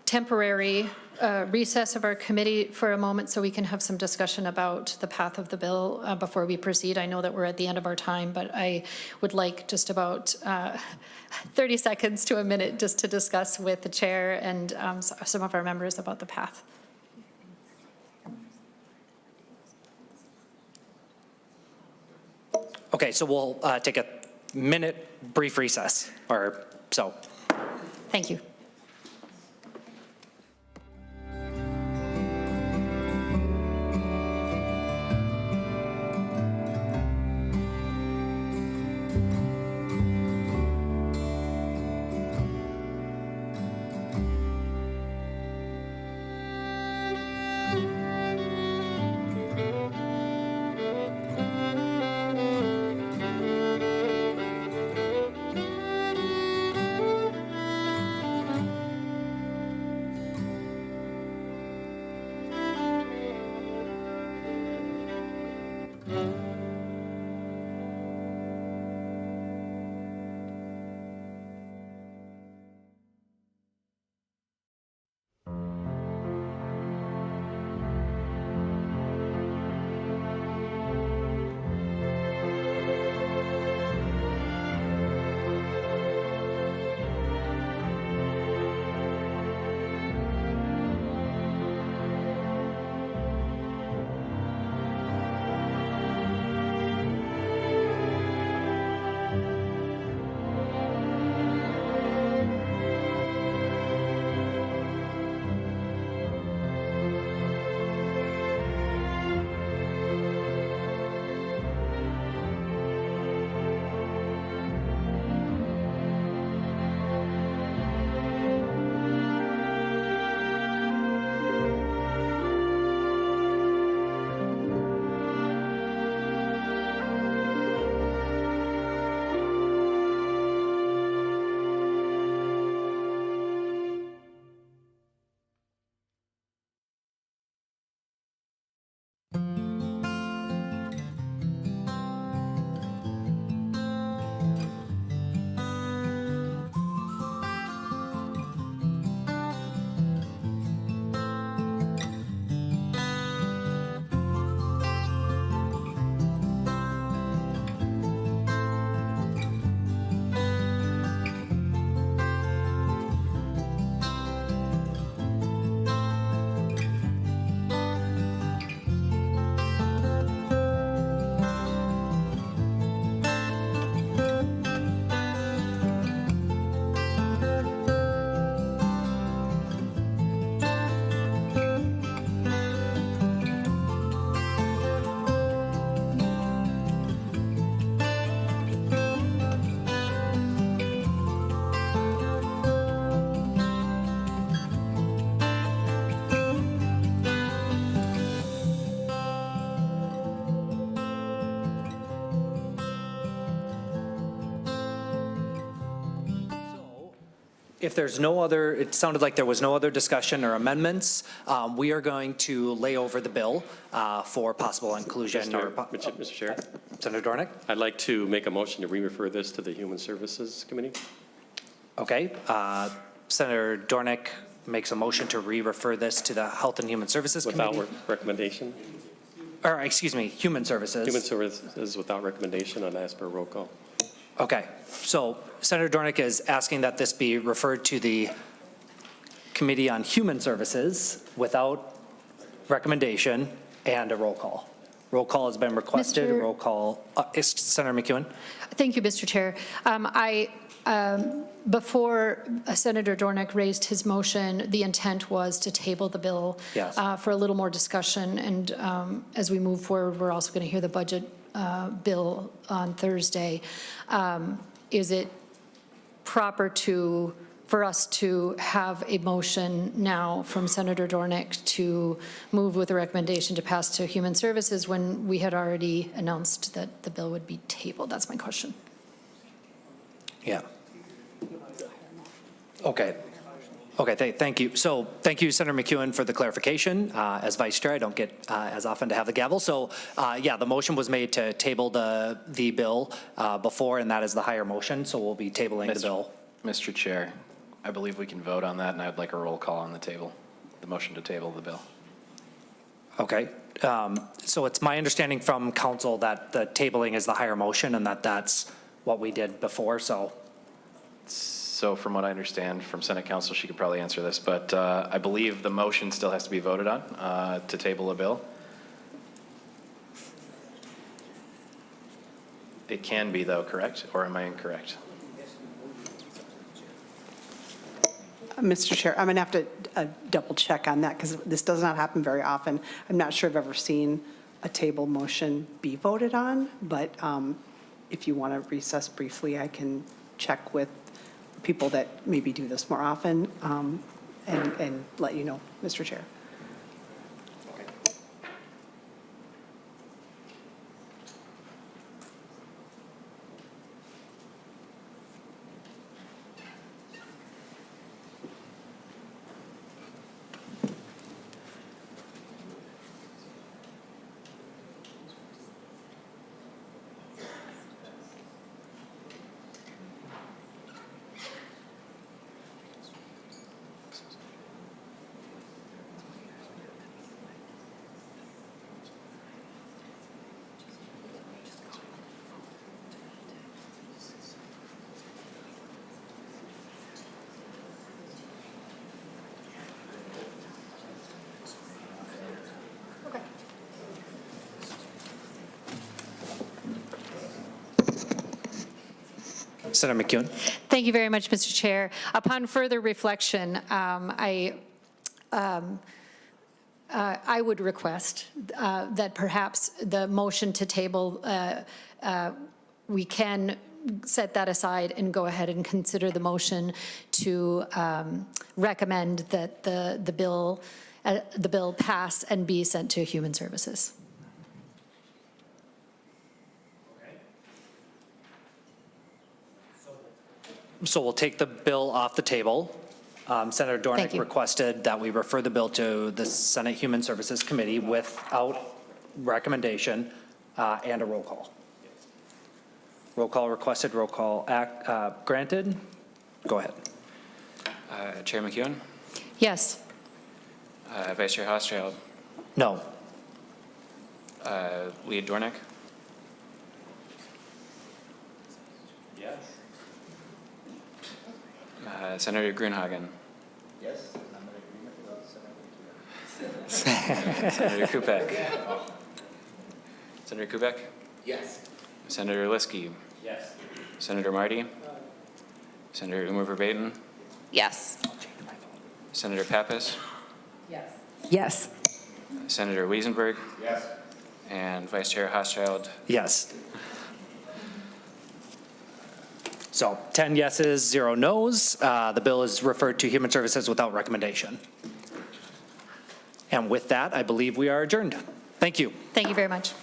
Speaker 3: temporary recess of our committee for a moment so we can have some discussion about the path of the bill before we proceed? I know that we're at the end of our time, but I would like just about 30 seconds to a minute just to discuss with the chair and some of our members about the path.
Speaker 4: Okay, so we'll take a minute brief recess, or so.
Speaker 3: Thank you.
Speaker 4: If there's no other, it sounded like there was no other discussion or amendments, we are going to lay over the bill for possible inclusion.
Speaker 2: Mr. Chair,
Speaker 4: Senator Dornick?
Speaker 2: I'd like to make a motion to re-refer this to the Human Services Committee.
Speaker 4: Okay. Senator Dornick makes a motion to re-refer this to the Health and Human Services Committee.
Speaker 2: Without recommendation?
Speaker 4: Or, excuse me, Human Services.
Speaker 2: Human Services without recommendation on as per roll call.
Speaker 4: Okay. So Senator Dornick is asking that this be referred to the Committee on Human Services without recommendation and a roll call. Roll call has been requested.
Speaker 3: Mr.
Speaker 4: Roll call. Senator McEwen?
Speaker 3: Thank you, Mr. Chair. Before Senator Dornick raised his motion, the intent was to table the bill
Speaker 4: Yes.
Speaker 3: for a little more discussion. And as we move forward, we're also going to hear the budget bill on Thursday. Is it proper for us to have a motion now from Senator Dornick to move with a recommendation to pass to Human Services when we had already announced that the bill would be tabled? That's my question.
Speaker 4: Yeah. Okay. Okay, thank you. So thank you, Senator McEwen, for the clarification. As Vice Chair, I don't get as often to have the gavel. So yeah, the motion was made to table the bill before, and that is the higher motion. So we'll be tabling the bill.
Speaker 20: Mr. Chair, I believe we can vote on that, and I'd like a roll call on the table, the motion to table the bill.
Speaker 4: Okay. So it's my understanding from council that the tabling is the higher motion and that that's what we did before.
Speaker 20: So from what I understand from Senate Counsel, she could probably answer this, but I believe the motion still has to be voted on to table a bill. It can be, though, correct? Or am I incorrect?
Speaker 12: Mr. Chair, I'm going to have to double check on that because this does not happen very often. I'm not sure I've ever seen a table motion be voted on, but if you want to recess briefly, I can check with people that maybe do this more often and let you know, Mr. Chair.
Speaker 4: Senator McEwen.
Speaker 3: Thank you very much, Mr. Chair. Upon further reflection, I would request that perhaps the motion to table, we can set that aside and go ahead and consider the motion to recommend that the bill pass and be sent to Human Services.
Speaker 4: So we'll take the bill off the table. Senator Dornick requested that we refer the bill to the Senate Human Services Committee without recommendation and a roll call. Roll call requested, roll call granted. Go ahead.
Speaker 9: Chair McEwen?
Speaker 3: Yes.
Speaker 9: Vice Chair Hochschild?
Speaker 4: No.
Speaker 9: Lead Dornick?
Speaker 2: Yes.
Speaker 9: Senator Grunhagen?
Speaker 18: Yes.
Speaker 9: Senator Kupek? Senator Kubek?
Speaker 18: Yes.
Speaker 9: Senator Liskey?
Speaker 2: Yes.
Speaker 9: Senator Marty? Senator Umer Verbatim?
Speaker 8: Yes.
Speaker 9: Senator Pappas?
Speaker 1: Yes.
Speaker 9: Senator Wiesenberg?
Speaker 18: Yes.
Speaker 9: And Vice Chair Hochschild?
Speaker 4: Yes. So 10 yeses, 0 noes. The bill is referred to Human Services without recommendation. And with that, I believe we are adjourned. Thank you.
Speaker 3: Thank you very much.